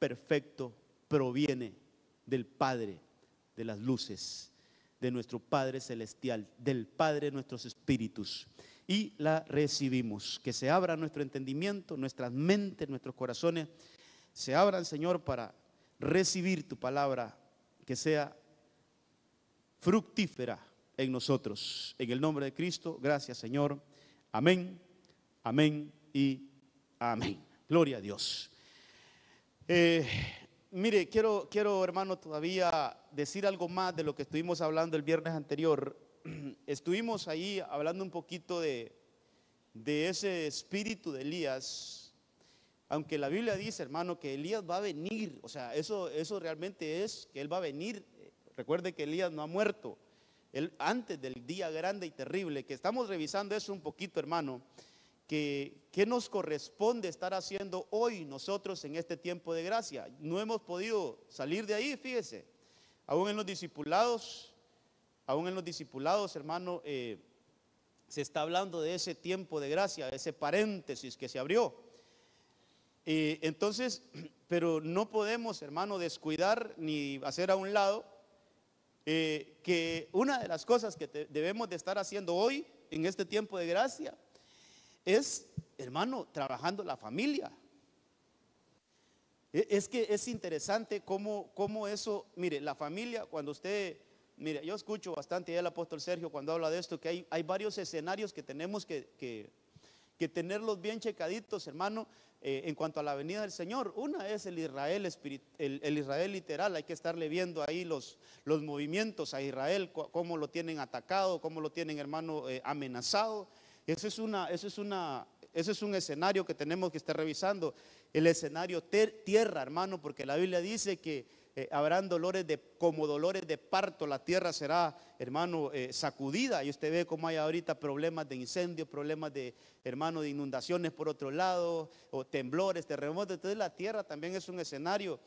perfecto proviene del Padre de las luces, de nuestro Padre celestial, del Padre de nuestros espíritus, y la recibimos. Que se abra nuestro entendimiento, nuestras mentes, nuestros corazones, se abran, Señor, para recibir tu palabra, que sea fructífera en nosotros. En el nombre de Cristo, gracias, Señor. Amén, amén y amén. Gloria a Dios. Mire, quiero, hermano, todavía decir algo más de lo que estuvimos hablando el viernes anterior. Estuvimos ahí hablando un poquito de ese espíritu de Elías. Aunque la Biblia dice, hermano, que Elías va a venir, o sea, eso realmente es que él va a venir. Recuerde que Elías no ha muerto. Él, antes del día grande y terrible, que estamos revisando eso un poquito, hermano, ¿qué nos corresponde estar haciendo hoy nosotros en este tiempo de gracia? No hemos podido salir de ahí, fíjese. Aún en los discipulados, hermano, se está hablando de ese tiempo de gracia, ese paréntesis que se abrió. Entonces, pero no podemos, hermano, descuidar ni hacer a un lado que una de las cosas que debemos de estar haciendo hoy en este tiempo de gracia es, hermano, trabajando la familia. Es que es interesante cómo eso, mire, la familia, cuando usted, mire, yo escucho bastante al apóstol Sergio cuando habla de esto, que hay varios escenarios que tenemos que tenerlos bien checaditos, hermano, en cuanto a la venida del Señor. Una es el Israel el Israel literal. Hay que estarle viendo ahí los movimientos a Israel, cómo lo tienen atacado, cómo lo tienen, hermano, amenazado. Ese es un escenario que tenemos que estar revisando. El escenario tierra, hermano, porque la Biblia dice que habrán como dolores de parto. La tierra será, hermano, sacudida. Y usted ve cómo hay ahorita problemas de incendios, problemas de, hermano, de inundaciones por otro lado, o temblores, terremotos. Entonces la tierra también es un escenario,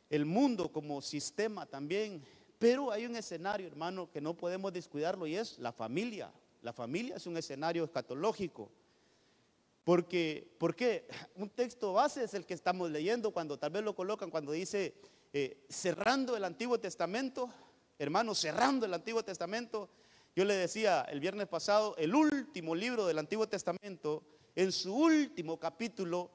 el mundo como sistema también. Pero hay un escenario, hermano, que no podemos descuidarlo, y es la familia. La familia es un escenario escatológico. ¿Por qué? Un texto base es el que estamos leyendo, cuando tal vez lo colocan, cuando dice cerrando el Antiguo Testamento, hermano, cerrando el Antiguo Testamento. Yo le decía el viernes pasado, el último libro del Antiguo Testamento, en su último capítulo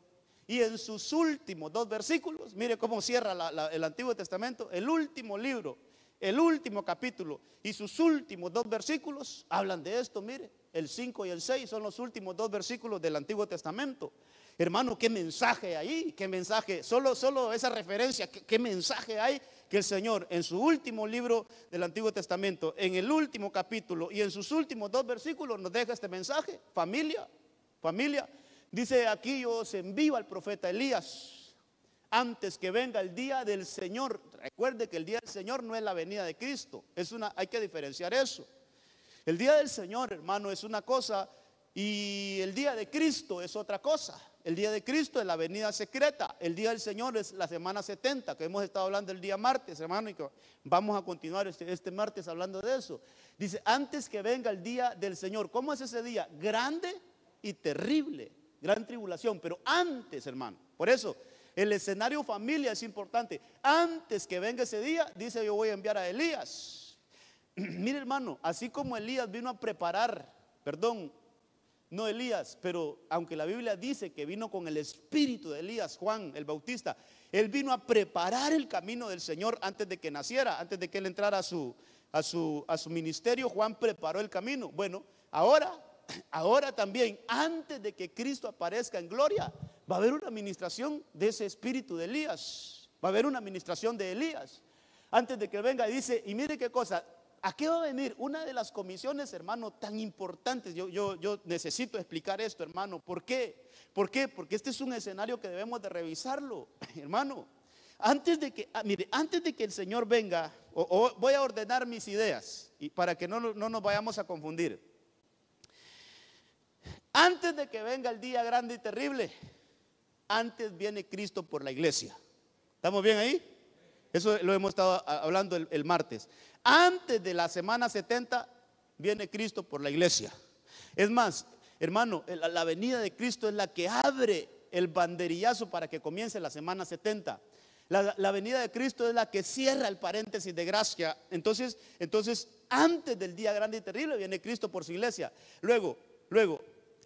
y en sus últimos 2 versículos, mire cómo cierra el Antiguo Testamento. El último libro, el último capítulo y sus últimos 2 versículos hablan de esto. Mire, el 5 y el 6 son los últimos 2 versículos del Antiguo Testamento. Hermano, qué mensaje hay, qué mensaje, solo esa referencia, qué mensaje hay, que el Señor en su último libro del Antiguo Testamento, en el último capítulo y en sus últimos 2 versículos nos deja este mensaje. Familia, dice aquí: yo os envío al profeta Elías antes que venga el día del Señor. Recuerde que el día del Señor no es la venida de Cristo, hay que diferenciar eso. El día del Señor, hermano, es una cosa y el día de Cristo es otra cosa. El día de Cristo es la venida secreta. El día del Señor es la semana 70, que hemos estado hablando el día martes, hermano, y que vamos a continuar este martes hablando de eso. Dice, antes que venga el día del Señor. ¿Cómo es ese día? Grande y terrible, gran tribulación, pero antes, hermano. Por eso, el escenario familia es importante. Antes que venga ese día, dice, yo voy a enviar a Elías. Mire, hermano, así como Elías vino a preparar, no Elías, pero aunque la Biblia dice que vino con el espíritu de Elías, Juan el Bautista, él vino a preparar el camino del Señor antes de que naciera, antes de que él entrara a su ministerio. Juan preparó el camino. Bueno, ahora también, antes de que Cristo aparezca en gloria, va a haber una administración de ese espíritu de Elías. Va a haber una administración de Elías antes de que venga. Y dice, y mire qué cosa, ¿a qué va a venir? Una de las comisiones, hermano, tan importantes. Yo necesito explicar esto, hermano. ¿Por qué? Porque este es un escenario que debemos de revisarlo, hermano. Antes de que el Señor venga, voy a ordenar mis ideas y para que no nos vayamos a confundir. Antes de que venga el día grande y terrible, antes viene Cristo por la iglesia. ¿Estamos bien ahí? Eso lo hemos estado hablando el martes. Antes de la semana 70 viene Cristo por la iglesia. Es más, hermano, la venida de Cristo es la que abre el banderillazo para que comience la semana 70. La venida de Cristo es la que cierra el paréntesis de gracia. Entonces, antes del día grande y terrible viene Cristo por su iglesia. Luego,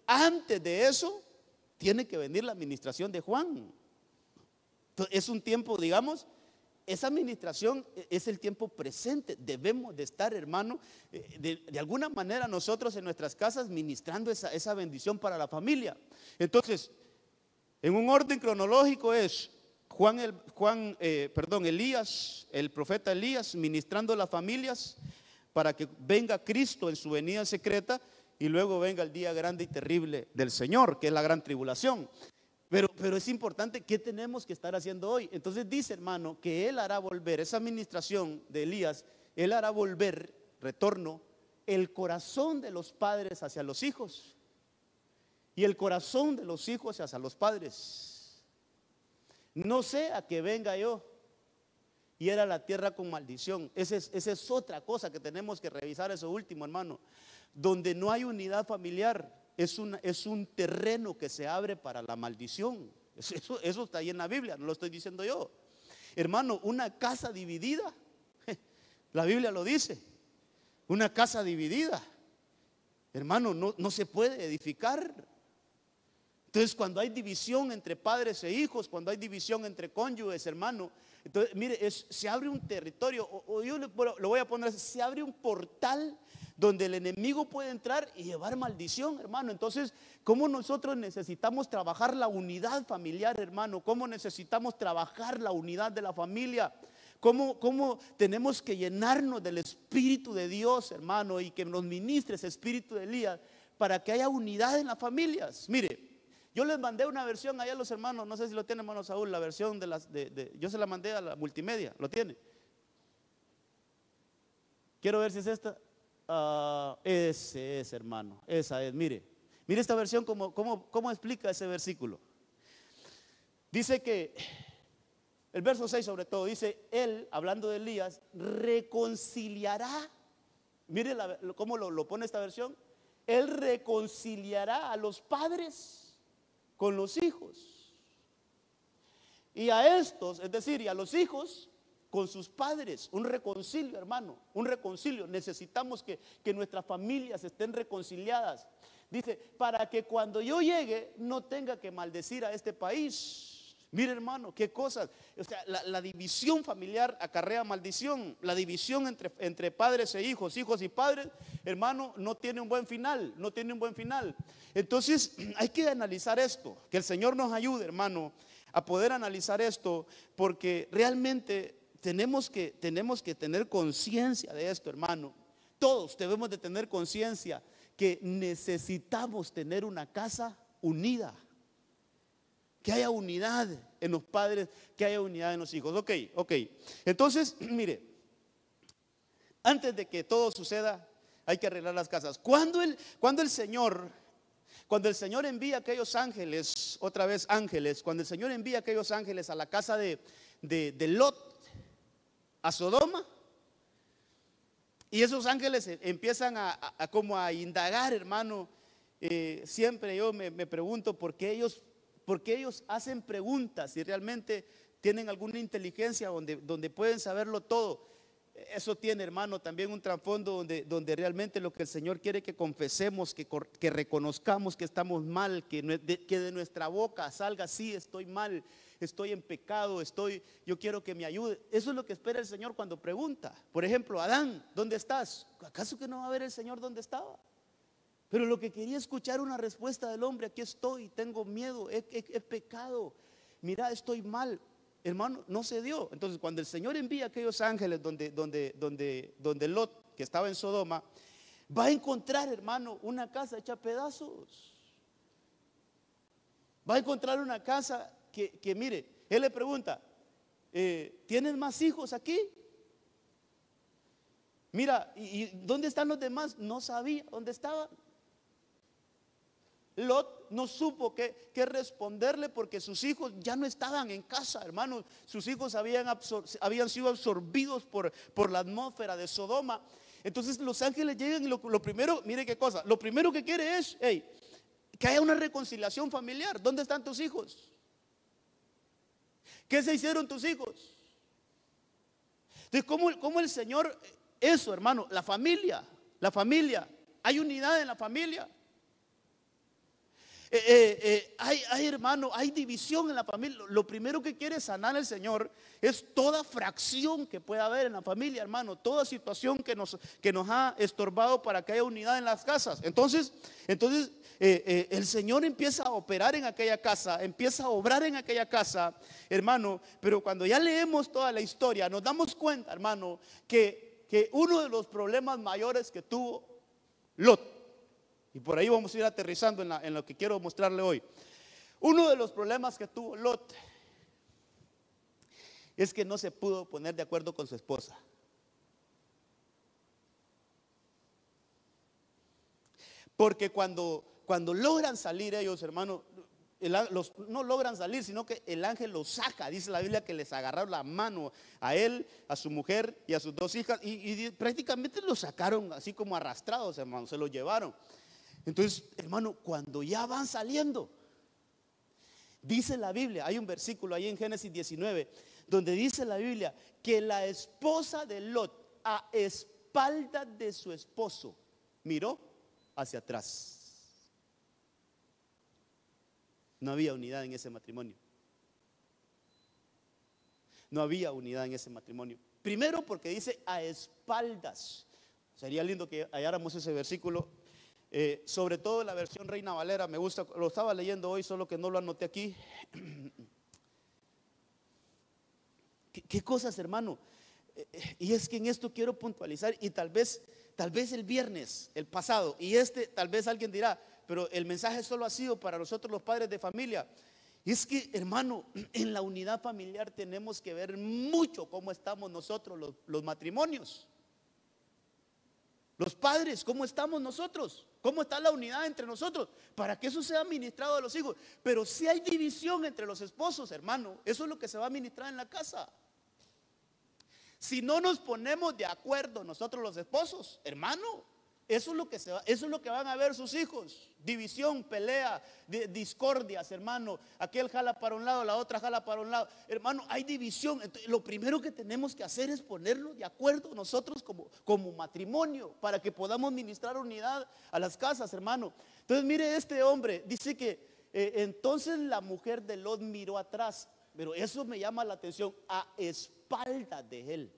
antes de eso, tiene que venir la administración de Juan. Entonces, es un tiempo, digamos, esa administración es el tiempo presente. Debemos de estar, hermano, de alguna manera nosotros en nuestras casas ministrando esa bendición para la familia. Entonces, en un orden cronológico es Elías, el profeta Elías, ministrando a las familias para que venga Cristo en su venida secreta y luego venga el día grande y terrible del Señor, que es la gran tribulación. Pero es importante, ¿qué tenemos que estar haciendo hoy? Entonces dice, hermano, que Él hará volver, esa administración de Elías, Él hará volver, retorno, el corazón de los padres hacia los hijos y el corazón de los hijos hacia los padres. No sea que venga yo y era la tierra con maldición. Esa es otra cosa que tenemos que revisar, eso último, hermano. Donde no hay unidad familiar, es un terreno que se abre para la maldición. Eso está ahí en la Biblia, no lo estoy diciendo yo. Hermano, una casa dividida, la Biblia lo dice, una casa dividida, hermano, no se puede edificar. Entonces, cuando hay división entre padres e hijos, cuando hay división entre cónyuges, hermano, entonces, mire, se abre un territorio, o yo lo voy a poner así, se abre un portal donde el enemigo puede entrar y llevar maldición, hermano. Entonces, ¿cómo nosotros necesitamos trabajar la unidad familiar, hermano? ¿Cómo necesitamos trabajar la unidad de la familia? ¿Cómo tenemos que llenarnos del Espíritu de Dios, hermano? Y que nos ministre ese Espíritu de Elías para que haya unidad en las familias. Mire, yo les mandé una versión allá a los hermanos, no sé si lo tiene, hermano Saúl, la versión yo se la mandé a la multimedia, ¿lo tiene? Quiero ver si es esta. Ese es, hermano, esa es, mire esta versión, cómo explica ese versículo. Dice que, el verso 6 sobre todo, dice, él, hablando de Elías, reconciliará, mire cómo lo pone esta versión, él reconciliará a los padres con los hijos, y a estos, es decir, y a los hijos con sus padres. Un reconcilio, hermano, un reconcilio. Necesitamos que nuestras familias estén reconciliadas. Dice, para que cuando yo llegue no tenga que maldecir a este país. Mire, hermano, qué cosas. O sea, la división familiar acarrea maldición. La división entre padres e hijos y padres, hermano, no tiene un buen final, no tiene un buen final. Entonces, hay que analizar esto, que el Señor nos ayude, hermano, a poder analizar esto, porque realmente tenemos que tener conciencia de esto, hermano. Todos debemos de tener conciencia que necesitamos tener una casa unida. Que haya unidad en los padres, que haya unidad en los hijos. Ok. Entonces, mire, antes de que todo suceda, hay que arreglar las casas. Cuando el Señor envía a aquellos ángeles, otra vez ángeles, cuando el Señor envía a aquellos ángeles a la casa de Lot, a Sodoma, y esos ángeles empiezan a indagar, hermano. Siempre yo me pregunto por qué ellos hacen preguntas y realmente tienen alguna inteligencia donde pueden saberlo todo. Eso tiene, hermano, también un trasfondo donde realmente lo que el Señor quiere que confesemos, que reconozcamos que estamos mal, que de nuestra boca salga, sí, estoy mal, estoy en pecado, yo quiero que me ayude. Eso es lo que espera el Señor cuando pregunta. Por ejemplo, Adán, ¿dónde estás? ¿Acaso que no va a ver el Señor dónde estaba? Pero lo que quería escuchar una respuesta del hombre: aquí estoy, tengo miedo, he pecado, mira, estoy mal. Hermano, no se dio. Entonces, cuando el Señor envía a aquellos ángeles donde Lot, que estaba en Sodoma, va a encontrar, hermano, una casa hecha pedazos. Va a encontrar una casa que mire, él le pregunta, ¿tienes más hijos aquí? Mira, ¿y dónde están los demás? No sabía dónde estaban. Lot no supo qué responderle, porque sus hijos ya no estaban en casa, hermanos. Sus hijos habían sido absorbidos por la atmósfera de Sodoma. Entonces los ángeles llegan y lo primero, mire qué cosa, lo primero que quiere es que haya una reconciliación familiar. ¿Dónde están tus hijos? ¿Qué se hicieron tus hijos? Entonces, ¿cómo el Señor, eso, hermano, la familia, hay unidad en la familia? Hermano, hay división en la familia. Lo primero que quiere sanar el Señor es toda fracción que pueda haber en la familia, hermano. Toda situación que nos ha estorbado para que haya unidad en las casas. Entonces el Señor empieza a operar en aquella casa, empieza a obrar en aquella casa, hermano. Pero cuando ya leemos toda la historia, nos damos cuenta, hermano, que uno de los problemas mayores que tuvo Lot, y por ahí vamos a ir aterrizando en lo que quiero mostrarle hoy. Uno de los problemas que tuvo Lot es que no se pudo poner de acuerdo con su esposa. Porque cuando logran salir ellos, hermano, no logran salir, sino que el ángel los saca. Dice la Biblia que les agarraron la mano a él, a su mujer y a sus dos hijas, y prácticamente los sacaron así como arrastrados, hermano, se los llevaron. Entonces, hermano, cuando ya van saliendo, dice la Biblia, hay un versículo ahí en Génesis 19, donde dice la Biblia que la esposa de Lot, a espaldas de su esposo, miró hacia atrás. No había unidad en ese matrimonio. No había unidad en ese matrimonio. Primero porque dice a espaldas. Sería lindo que halláramos ese versículo. Sobre todo la versión Reina Valera, me gusta, lo estaba leyendo hoy, solo que no lo anoté aquí. ¿Qué cosas, hermano? Y es que en esto quiero puntualizar, y tal vez el viernes, el pasado, y tal vez alguien dirá, pero el mensaje solo ha sido para nosotros los padres de familia. Y es que, hermano, en la unidad familiar tenemos que ver mucho cómo estamos nosotros los matrimonios. Los padres, ¿cómo estamos nosotros? ¿Cómo está la unidad entre nosotros? Para que eso sea ministrado a los hijos. Pero si hay división entre los esposos, hermano, eso es lo que se va a ministrar en la casa. Si no nos ponemos de acuerdo nosotros los esposos, hermano, eso es lo que van a ver sus hijos. División, pelea, discordias, hermano. Aquel jala para un lado, la otra jala para un lado. Hermano, hay división. Entonces, lo primero que tenemos que hacer es ponernos de acuerdo nosotros como matrimonio, para que podamos ministrar unidad a las casas, hermano. Entonces, mire, este hombre dice que entonces la mujer de Lot miró atrás. Pero eso me llama la atención, a espaldas de él.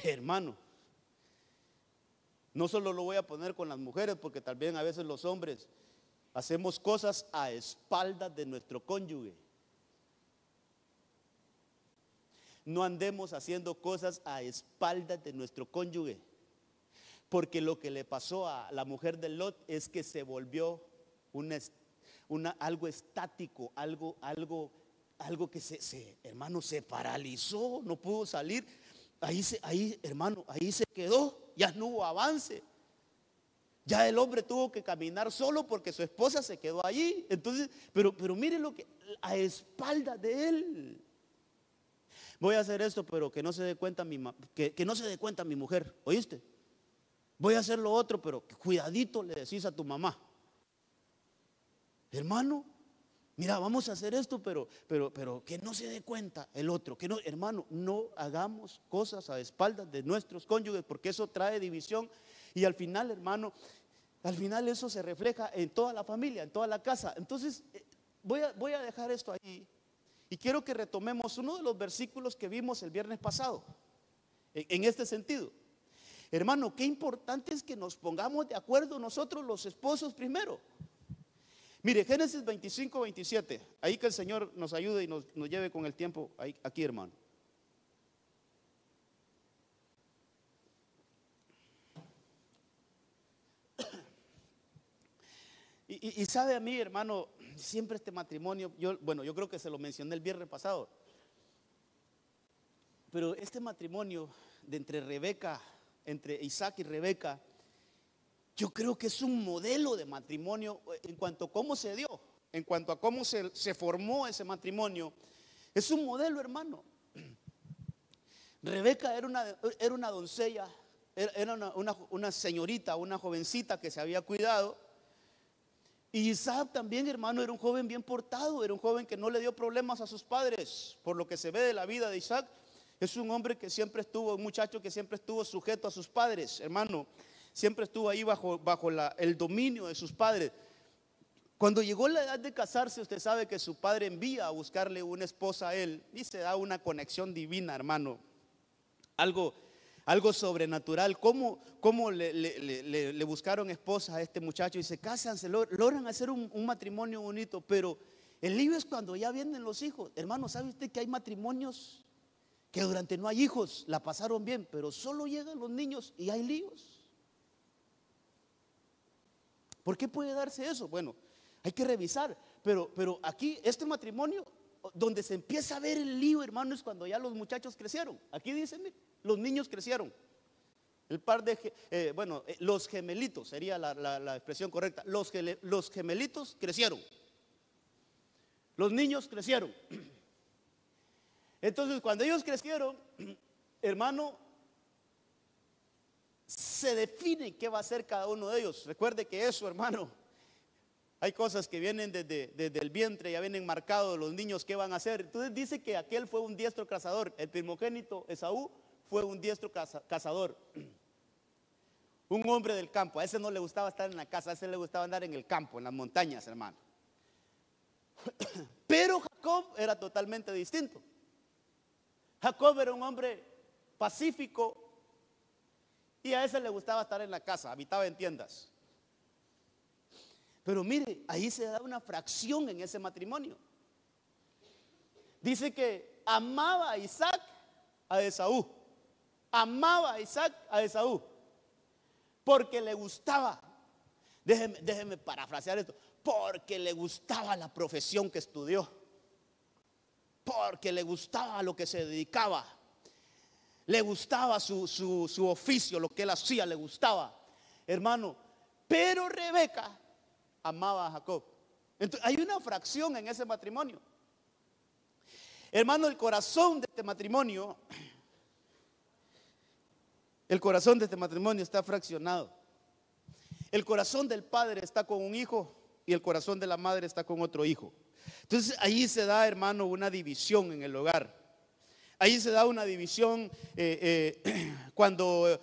Hermano, no solo lo voy a poner con las mujeres, porque también a veces los hombres hacemos cosas a espaldas de nuestro cónyuge. No andemos haciendo cosas a espaldas de nuestro cónyuge, porque lo que le pasó a la mujer de Lot es que se volvió algo estático, algo que hermano, se paralizó, no pudo salir. Hermano, ahí se quedó, ya no hubo avance. Ya el hombre tuvo que caminar solo porque su esposa se quedó allí. Entonces, pero mire lo que, a espaldas de él. Voy a hacer esto, pero que no se dé cuenta que no se dé cuenta mi mujer, ¿oíste? Voy a hacer lo otro, pero cuidadito le decís a tu mamá. Hermano, mira, vamos a hacer esto, pero que no se dé cuenta el otro, que no, hermano, no hagamos cosas a espaldas de nuestros cónyuges, porque eso trae división. Y al final, hermano, eso se refleja en toda la familia, en toda la casa. Entonces, voy a dejar esto ahí, y quiero que retomemos uno de los versículos que vimos el viernes pasado, en este sentido. Hermano, qué importante es que nos pongamos de acuerdo nosotros los esposos primero. Mire, Génesis 25, 27. Ahí que el Señor nos ayude y nos lleve con el tiempo aquí, hermano. Y sabe a mí, hermano, siempre este matrimonio, yo creo que se lo mencioné el viernes pasado, pero este matrimonio entre Isaac y Rebeca, yo creo que es un modelo de matrimonio en cuanto a cómo se dio, en cuanto a cómo se formó ese matrimonio. Es un modelo, hermano. Rebeca era una doncella, era una señorita, una jovencita que se había cuidado. Y Isaac también, hermano, era un joven bien portado, era un joven que no le dio problemas a sus padres. Por lo que se ve de la vida de Isaac, es un hombre que siempre estuvo, un muchacho que siempre estuvo sujeto a sus padres, hermano. Siempre estuvo ahí bajo el dominio de sus padres. Cuando llegó la edad de casarse, usted sabe que su padre envía a buscarle una esposa a él y se da una conexión divina, hermano. Algo sobrenatural. ¿Cómo le buscaron esposa a este muchacho y se casan, logran hacer un matrimonio bonito? Pero el lío es cuando ya vienen los hijos. Hermano, ¿sabe usted que hay matrimonios que durante no hay hijos la pasaron bien, pero solo llegan los niños y hay líos? ¿Por qué puede darse eso? Bueno, hay que revisar, pero aquí este matrimonio donde se empieza a ver el lío, hermano, es cuando ya los muchachos crecieron. Aquí dicen, los niños crecieron. El par de, los gemelitos sería la expresión correcta. Los gemelitos crecieron. Los niños crecieron. Entonces, cuando ellos crecieron, hermano, se define qué va a hacer cada uno de ellos. Recuerde que eso, hermano, hay cosas que vienen desde el vientre, ya vienen marcados los niños qué van a hacer. Entonces dice que aquel fue un diestro cazador. El primogénito Esaú fue un diestro cazador. Un hombre del campo. A ese no le gustaba estar en la casa, a ese le gustaba andar en el campo, en las montañas, hermano. Pero Jacob era totalmente distinto. Jacob era un hombre pacífico y a ese le gustaba estar en la casa, habitaba en tiendas. Pero mire, ahí se da una fracción en ese matrimonio. Dice que amaba a Isaac a Esaú. Amaba a Isaac a Esaú porque le gustaba, déjeme parafrasear esto, porque le gustaba la profesión que estudió, porque le gustaba lo que se dedicaba, le gustaba su oficio, lo que él hacía, le gustaba, hermano. Pero Rebeca amaba a Jacob. Entonces, hay una fracción en ese matrimonio, hermano. El corazón de este matrimonio está fraccionado. El corazón del padre está con un hijo y el corazón de la madre está con otro hijo. Entonces ahí se da, hermano, una división en el hogar. Ahí se da una división cuando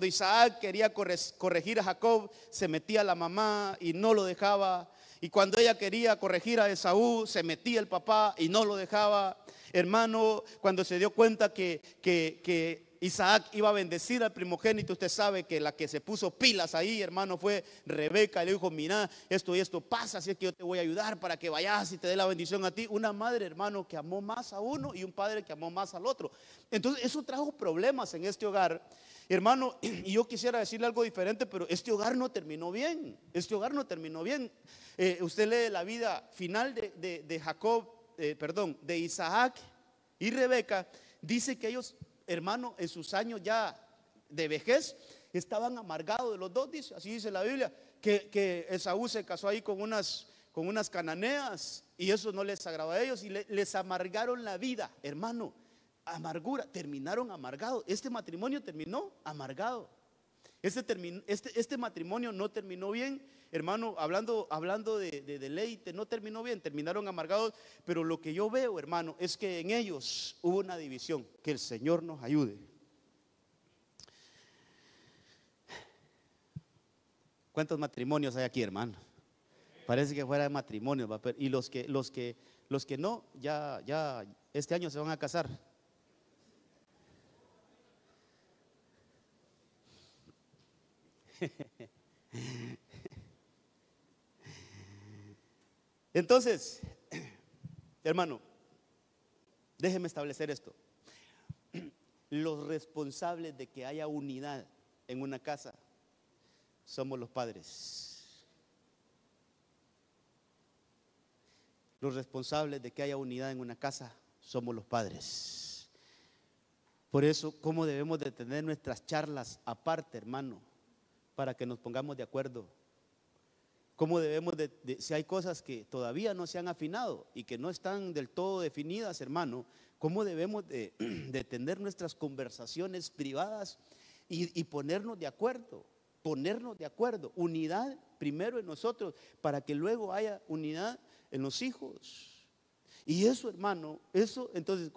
Isaac quería corregir a Jacob, se metía la mamá y no lo dejaba. Y cuando ella quería corregir a Esaú, se metía el papá y no lo dejaba. Hermano, cuando se dio cuenta que Isaac iba a bendecir al primogénito, usted sabe que la que se puso pilas ahí, hermano, fue Rebeca. Y le dijo, mira, esto y esto pasa, así es que yo te voy a ayudar para que vayas y te dé la bendición a ti. Una madre, hermano, que amó más a uno y un padre que amó más al otro. Entonces eso trajo problemas en este hogar, hermano. Y yo quisiera decirle algo diferente, pero este hogar no terminó bien. Este hogar no terminó bien. Usted lee la vida final de Jacob, de Isaac y Rebeca. Dice que ellos, hermano, en sus años ya de vejez, estaban amargados de los dos, dice, así dice la Biblia, que Esaú se casó ahí con unas cananeas y eso no les agradó a ellos y les amargaron la vida, hermano. Amargura, terminaron amargados. Este matrimonio terminó amargado. Este matrimonio no terminó bien, hermano. Hablando de deleite, no terminó bien, terminaron amargados. Pero lo que yo veo, hermano, es que en ellos hubo una división. Que el Señor nos ayude. ¿Cuántos matrimonios hay aquí, hermano? Parece que fuera de matrimonio. Y los que no, ya este año se van a casar. Entonces, hermano, déjeme establecer esto. Los responsables de que haya unidad en una casa somos los padres. Los responsables de que haya unidad en una casa somos los padres. Por eso, ¿cómo debemos de tener nuestras charlas aparte, hermano? Para que nos pongamos de acuerdo. ¿Cómo debemos si hay cosas que todavía no se han afinado y que no están del todo definidas, hermano, cómo debemos de tener nuestras conversaciones privadas y ponernos de acuerdo? ponernos de acuerdo, unidad primero en nosotros, para que luego haya unidad en los hijos. Y eso, hermano, eso, entonces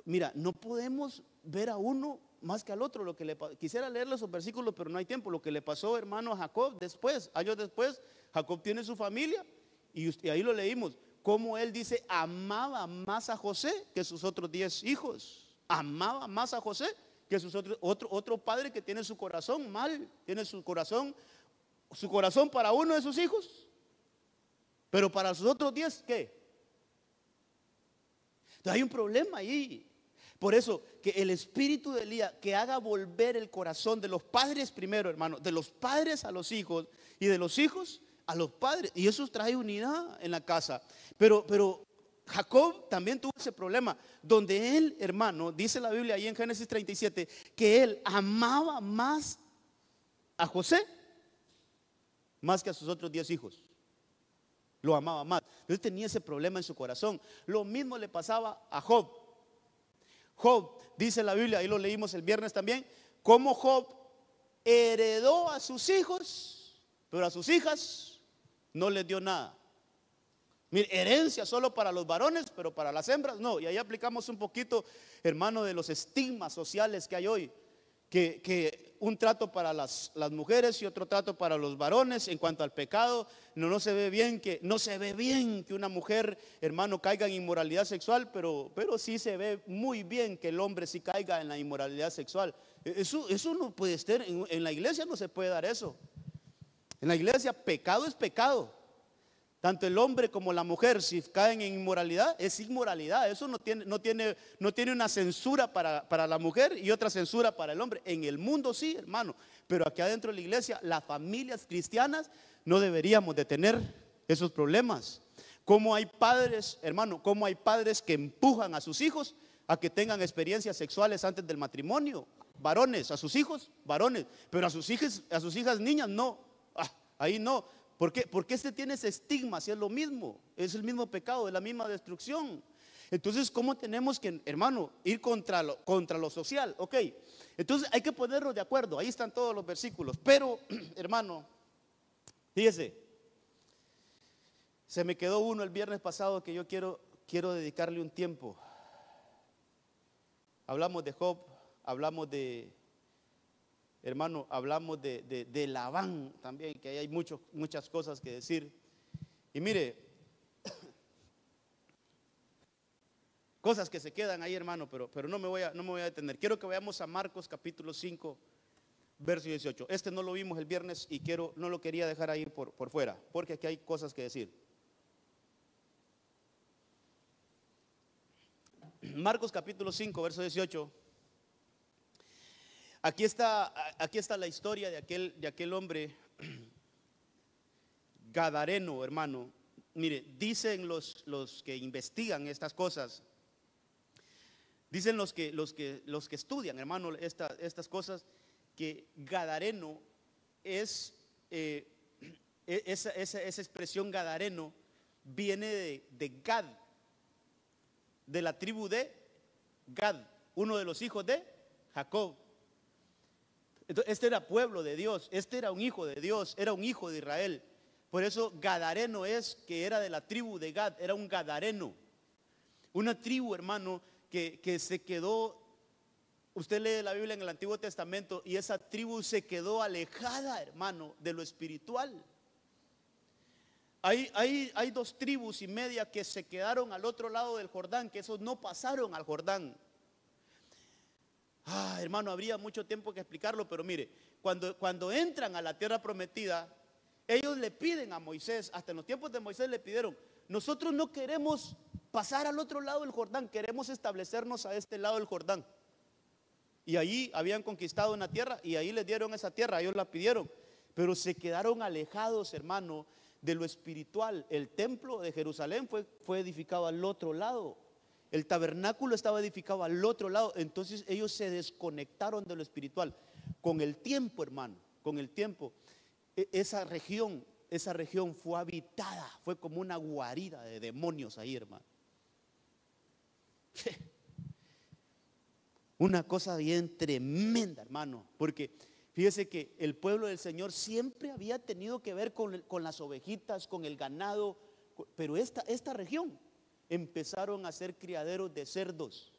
mira, no podemos ver a uno más que al otro. Lo que quisiera leerle esos versículos, pero no hay tiempo. Lo que le pasó, hermano, a Jacob después, años después, Jacob tiene su familia y ahí lo leímos, como él dice, amaba más a José que sus otros 10 hijos. Amaba más a José que sus otro padre que tiene su corazón mal, tiene su corazón para uno de sus hijos, pero para sus otros 10, ¿qué? Entonces hay un problema ahí. Por eso que el espíritu de Elías, que haga volver el corazón de los padres primero, hermano, de los padres a los hijos y de los hijos a los padres, y eso trae unidad en la casa. Pero Jacob también tuvo ese problema, donde él, hermano, dice la Biblia ahí en Génesis 37, que él amaba más a José más que a sus otros 10 hijos. Lo amaba más. Entonces tenía ese problema en su corazón. Lo mismo le pasaba a Job. Job, dice la Biblia, ahí lo leímos el viernes también, cómo Job heredó a sus hijos, pero a sus hijas no les dio nada. Mire, herencia solo para los varones, pero para las hembras no. Y ahí aplicamos un poquito, hermano, de los estigmas sociales que hay hoy, que un trato para las mujeres y otro trato para los varones en cuanto al pecado. No se ve bien que una mujer, hermano, caiga en inmoralidad sexual, pero sí se ve muy bien que el hombre sí caiga en la inmoralidad sexual. Eso no puede ser, en la iglesia no se puede dar eso. En la iglesia pecado es pecado. Tanto el hombre como la mujer, si caen en inmoralidad, es inmoralidad. Eso no tiene una censura para la mujer y otra censura para el hombre. En el mundo sí, hermano, pero aquí adentro de la iglesia, las familias cristianas no deberíamos de tener esos problemas. Como hay padres, hermano, como hay padres que empujan a sus hijos a que tengan experiencias sexuales antes del matrimonio. Varones, a sus hijos, varones, pero a sus hijas niñas no. Ahí no. ¿Por qué? Porque este tiene ese estigma, si es lo mismo, es el mismo pecado, es la misma destrucción. Entonces, ¿cómo tenemos que, hermano, ir contra lo social? Ok, entonces hay que ponernos de acuerdo, ahí están todos los versículos. Pero, hermano, fíjese, se me quedó uno el viernes pasado que yo quiero dedicarle un tiempo. Hablamos de Job, hablamos de... Hermano, hablamos de Labán también, que ahí hay muchas cosas que decir. Y mire, cosas que se quedan ahí, hermano, pero no me voy a detener. Quiero que vayamos a Marcos capítulo 5, verso 18. Este no lo vimos el viernes y no lo quería dejar ahí por fuera, porque aquí hay cosas que decir. Marcos capítulo 5, verso 18. Aquí está la historia de aquel hombre gadareno, hermano. Mire, dicen los que investigan estas cosas, dicen los que estudian, hermano, estas cosas, que gadareno es esa expresión gadareno viene de Gad, de la tribu de Gad, uno de los hijos de Jacob. Entonces, este era pueblo de Dios, este era un hijo de Dios, era un hijo de Israel. Por eso gadareno es que era de la tribu de Gad, era un gadareno. Una tribu, hermano, que se quedó, usted lee la Biblia en el Antiguo Testamento y esa tribu se quedó alejada, hermano, de lo espiritual. Hay 2 tribus y media que se quedaron al otro lado del Jordán, que esos no pasaron al Jordán. Hermano, habría mucho tiempo que explicarlo, pero mire, cuando entran a la tierra prometida, ellos le piden a Moisés, hasta en los tiempos de Moisés le pidieron, nosotros no queremos pasar al otro lado del Jordán, queremos establecernos a este lado del Jordán. Y allí habían conquistado una tierra y ahí les dieron esa tierra, ellos la pidieron, pero se quedaron alejados, hermano, de lo espiritual. El templo de Jerusalén fue edificado al otro lado. El tabernáculo estaba edificado al otro lado. Entonces ellos se desconectaron de lo espiritual. Con el tiempo, hermano, con el tiempo, esa región fue habitada, fue como una guarida de demonios ahí, hermano. Una cosa bien tremenda, hermano, porque Fíjese que el pueblo del Señor siempre había tenido que ver con las ovejitas, con el ganado, pero esta región empezaron a ser criaderos de cerdos.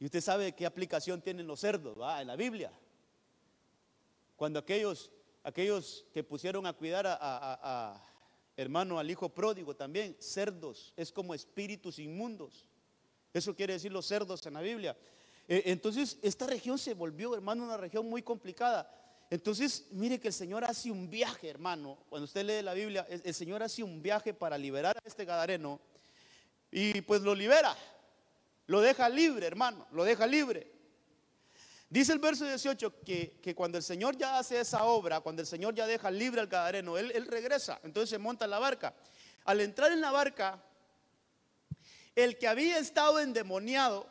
Y usted sabe qué aplicación tienen los cerdos, ¿va? En la Biblia. Cuando aquellos que pusieron a cuidar hermano, al hijo pródigo también, cerdos, es como espíritus inmundos. Eso quiere decir los cerdos en la Biblia. Entonces esta región se volvió, hermano, una región muy complicada. Entonces mire que el Señor hace un viaje, hermano. Cuando usted lee la Biblia, el Señor hace un viaje para liberar a este gadareno. Y pues lo libera, lo deja libre, hermano, lo deja libre. Dice el verso 18 que cuando el Señor ya hace esa obra, cuando el Señor ya deja libre al gadareno, él regresa, entonces se monta en la barca. Al entrar en la barca, el que había estado endemoniado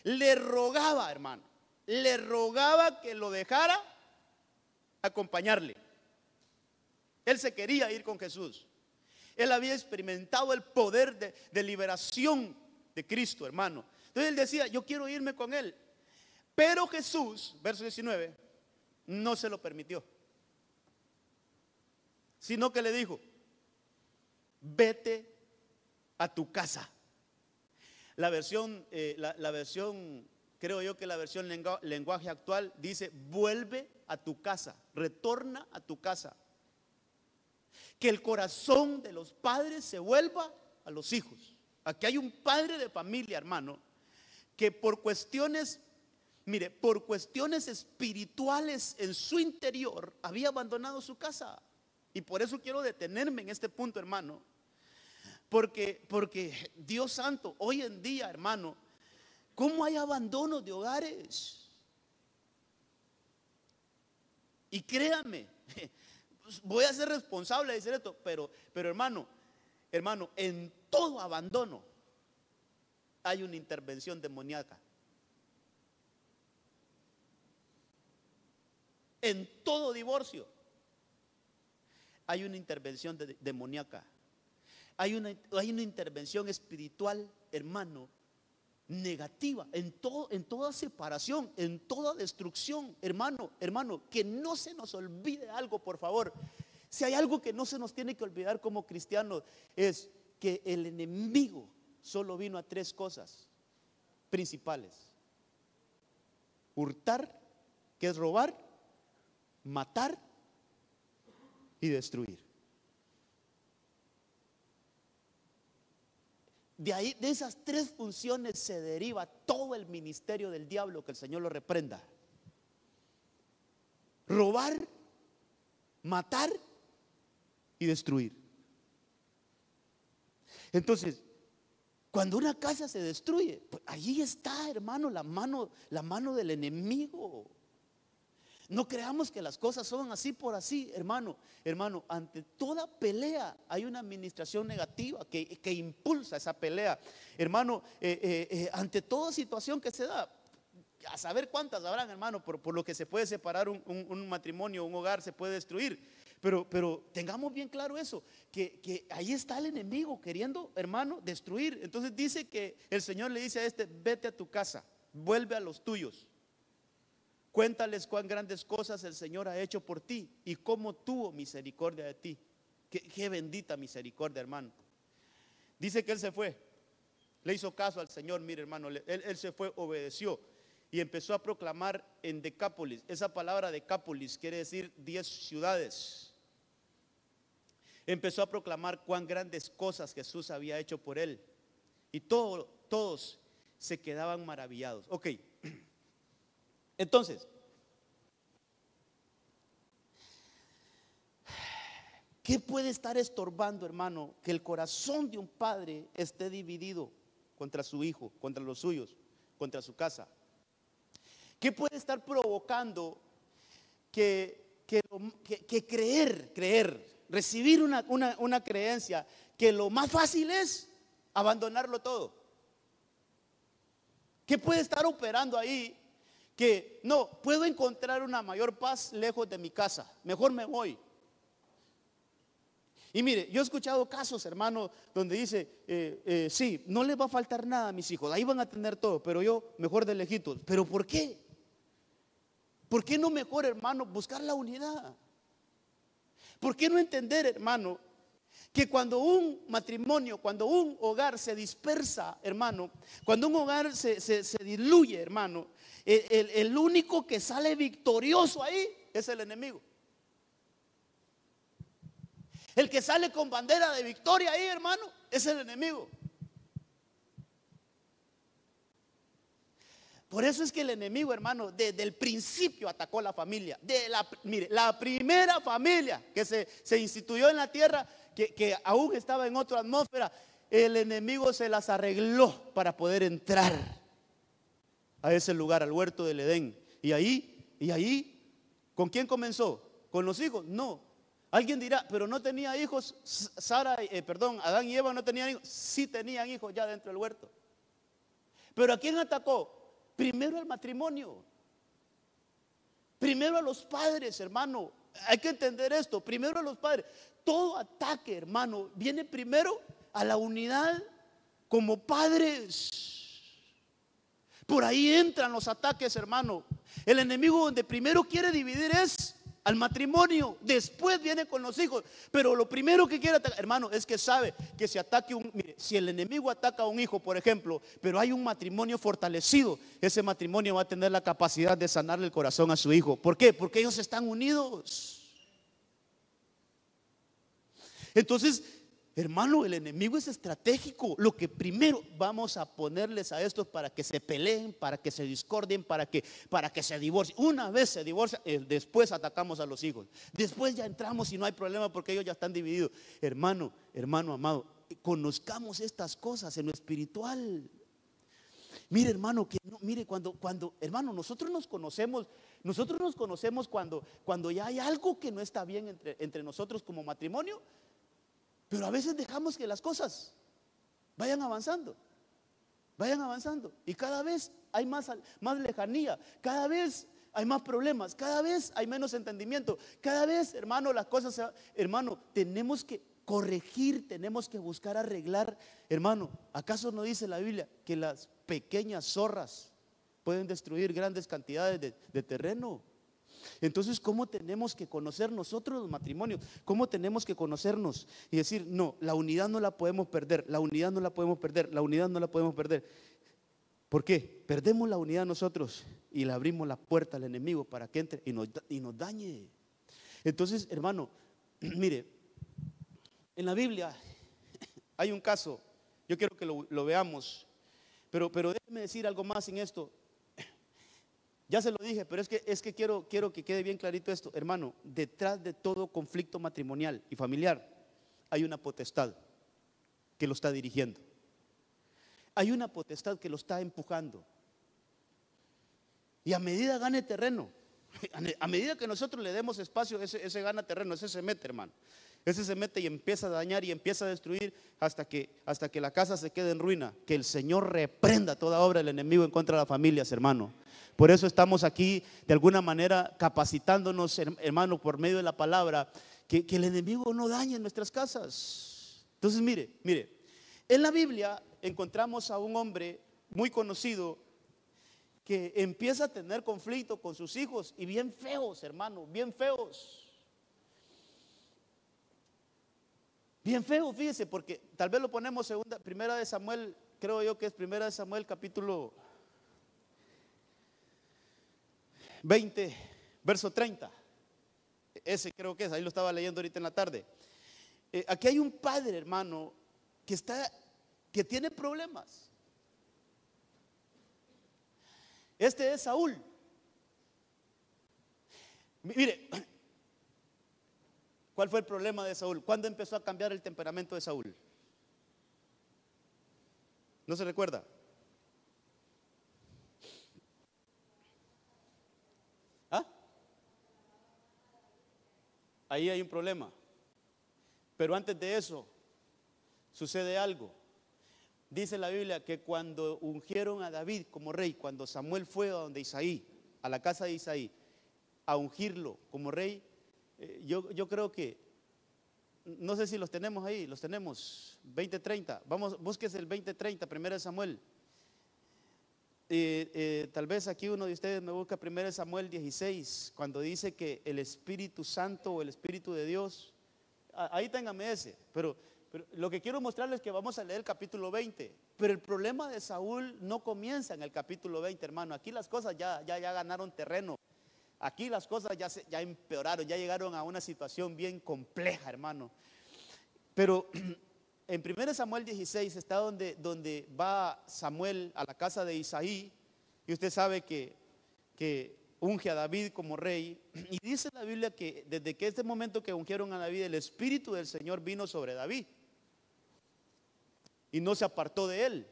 le rogaba, hermano, le rogaba que lo dejara acompañarle. Él se quería ir con Jesús. Él había experimentado el poder de liberación de Cristo, hermano. Entonces él decía, yo quiero irme con él. Pero Jesús, verso 19, no se lo permitió, sino que le dijo, vete a tu casa. La versión, creo yo que la versión lenguaje actual dice, vuelve a tu casa, retorna a tu casa. Que el corazón de los padres se vuelva a los hijos. Aquí hay un padre de familia, hermano, que por cuestiones, mire, por cuestiones espirituales en su interior había abandonado su casa. Y por eso quiero detenerme en este punto, hermano. Porque Dios santo, hoy en día, hermano, ¿cómo hay abandono de hogares? Y créame, voy a ser responsable de decir esto, pero hermano, en todo abandono hay una intervención demoníaca. En todo divorcio hay una intervención demoníaca. Hay una intervención espiritual, hermano, negativa en toda separación, en toda destrucción, hermano, que no se nos olvide algo, por favor. Si hay algo que no se nos tiene que olvidar como cristianos, es que el enemigo solo vino a tres cosas principales: hurtar, que es robar, matar y destruir. De ahí, de esas tres funciones se deriva todo el ministerio del diablo, que el Señor lo reprenda. Robar, matar y destruir. Entonces, cuando una casa se destruye, pues allí está, hermano, la mano del enemigo. No creamos que las cosas son así por así, hermano. Ante toda pelea hay una administración negativa que impulsa esa pelea. Hermano, ante toda situación que se da, a saber cuántas habrán, hermano, por lo que se puede separar un matrimonio, un hogar se puede destruir. Pero tengamos bien claro eso, que ahí está el enemigo queriendo, hermano, destruir. Entonces dice que el Señor le dice a vete a tu casa, vuelve a los tuyos. Cuéntales cuán grandes cosas el Señor ha hecho por ti y cómo tuvo misericordia de ti. Qué bendita misericordia, hermano. Dice que él se fue, le hizo caso al Señor. Mire, hermano, él se fue, obedeció y empezó a proclamar en Decápolis. Esa palabra Decápolis quiere decir 10 ciudades. Empezó a proclamar cuán grandes cosas Jesús había hecho por él. Y todos se quedaban maravillados. Ok. Entonces, ¿qué puede estar estorbando, hermano, que el corazón de un padre esté dividido contra su hijo, contra los suyos, contra su casa? ¿Qué puede estar provocando que creer, recibir una creencia que lo más fácil es abandonarlo todo? ¿Qué puede estar operando ahí? Que no, puedo encontrar una mayor paz lejos de mi casa, mejor me voy. Y mire, yo he escuchado casos, hermano, donde dice, sí, no les va a faltar nada a mis hijos, ahí van a tener todo, pero yo mejor de lejitos. ¿Pero por qué? ¿Por qué no mejor, hermano, buscar la unidad? ¿Por qué no entender, hermano, que cuando un matrimonio, cuando un hogar se dispersa, hermano, cuando un hogar se diluye, hermano, el único que sale victorioso ahí es el enemigo? El que sale con bandera de victoria ahí, hermano, es el enemigo. Por eso es que el enemigo, hermano, desde el principio atacó la familia. Mire, la primera familia que se instituyó en la tierra, que aún estaba en otra atmósfera, el enemigo se las arregló para poder entrar a ese lugar, al huerto del Edén. Y ahí, ¿con quién comenzó? ¿Con los hijos? No. Alguien dirá, pero no tenía hijos. Adán y Eva no tenían hijos. Sí tenían hijos ya dentro del huerto. Pero ¿a quién atacó? Primero al matrimonio, primero a los padres, hermano. Hay que entender esto, primero a los padres. Todo ataque, hermano, viene primero a la unidad como padres. Por ahí entran los ataques, hermano. El enemigo donde primero quiere dividir es al matrimonio, después viene con los hijos. Pero lo primero que quiere atacar, hermano, es que sabe que mire, si el enemigo ataca a un hijo, por ejemplo, pero hay un matrimonio fortalecido, ese matrimonio va a tener la capacidad de sanarle el corazón a su hijo. ¿Por qué? Porque ellos están unidos. Entonces, hermano, el enemigo es estratégico. Lo que primero vamos a ponerles a estos para que se peleen, para que se discorden, para que se divorcien. Una vez se divorcian, después atacamos a los hijos. Después ya entramos y no hay problema porque ellos ya están divididos. Hermano amado, conozcamos estas cosas en lo espiritual. Mire, hermano, cuando hermano, nosotros nos conocemos cuando ya hay algo que no está bien entre nosotros como matrimonio. Pero a veces dejamos que las cosas vayan avanzando y cada vez hay más lejanía, cada vez hay más problemas, cada vez hay menos entendimiento, cada vez, hermano, las cosas, hermano, tenemos que corregir, tenemos que buscar arreglar. Hermano, ¿acaso no dice la Biblia que las pequeñas zorras pueden destruir grandes cantidades de terreno? Entonces, ¿cómo tenemos que conocer nosotros los matrimonios? ¿Cómo tenemos que conocernos y decir, no, la unidad no la podemos perder, la unidad no la podemos perder, la unidad no la podemos perder? ¿Por qué? Perdemos la unidad nosotros y le abrimos la puerta al enemigo para que entre y nos dañe. Entonces, hermano, mire, en la Biblia hay un caso, yo quiero que lo veamos, pero déjeme decir algo más en esto. Ya se lo dije, pero es que quiero que quede bien clarito esto. Hermano, detrás de todo conflicto matrimonial y familiar hay una potestad que lo está dirigiendo. Hay una potestad que lo está empujando. Y a medida gane terreno, a medida que nosotros le demos espacio, ese gana terreno, ese se mete, hermano. Ese se mete y empieza a dañar y empieza a destruir hasta que la casa se quede en ruina. Que el Señor reprenda toda obra del enemigo en contra de las familias, hermano. Por eso estamos aquí de alguna manera capacitándonos, hermano, por medio de la palabra, que el enemigo no dañe nuestras casas. Entonces, mire, en la Biblia encontramos a un hombre muy conocido que empieza a tener conflicto con sus hijos y bien feos, hermano, bien feos. Bien feo, fíjese, porque tal vez lo ponemos primera de Samuel, creo yo que es primera de Samuel capítulo 20, verso 30. Ese creo que es, ahí lo estaba leyendo ahorita en la tarde. Aquí hay un padre, hermano, que tiene problemas. Este es Saúl. Mire, ¿cuál fue el problema de Saúl? ¿Cuándo empezó a cambiar el temperamento de Saúl? ¿No se recuerda? ¿Ah? Ahí hay un problema. Pero antes de eso, sucede algo. Dice la Biblia que cuando ungieron a David como rey, cuando Samuel fue a donde Isaí, a la casa de Isaí, a ungirlo como rey, yo creo que no sé si los tenemos ahí, los tenemos, 20:30. Vamos, búsquese el 20:30, 1 Samuel. Tal vez aquí uno de ustedes me busca 1 Samuel 16, cuando dice que el Espíritu Santo o el Espíritu de Dios, ahí téngame ese, pero lo que quiero mostrarles es que vamos a leer el capítulo 20, pero el problema de Saúl no comienza en el capítulo 20, hermano. Aquí las cosas ya ganaron terreno, aquí las cosas ya empeoraron, ya llegaron a una situación bien compleja, hermano. Pero en 1 Samuel 16 está donde va Samuel a la casa de Isaí, y usted sabe que unge a David como rey, y dice la Biblia que desde que este momento que ungieron a David, el Espíritu del Señor vino sobre David y no se apartó de él.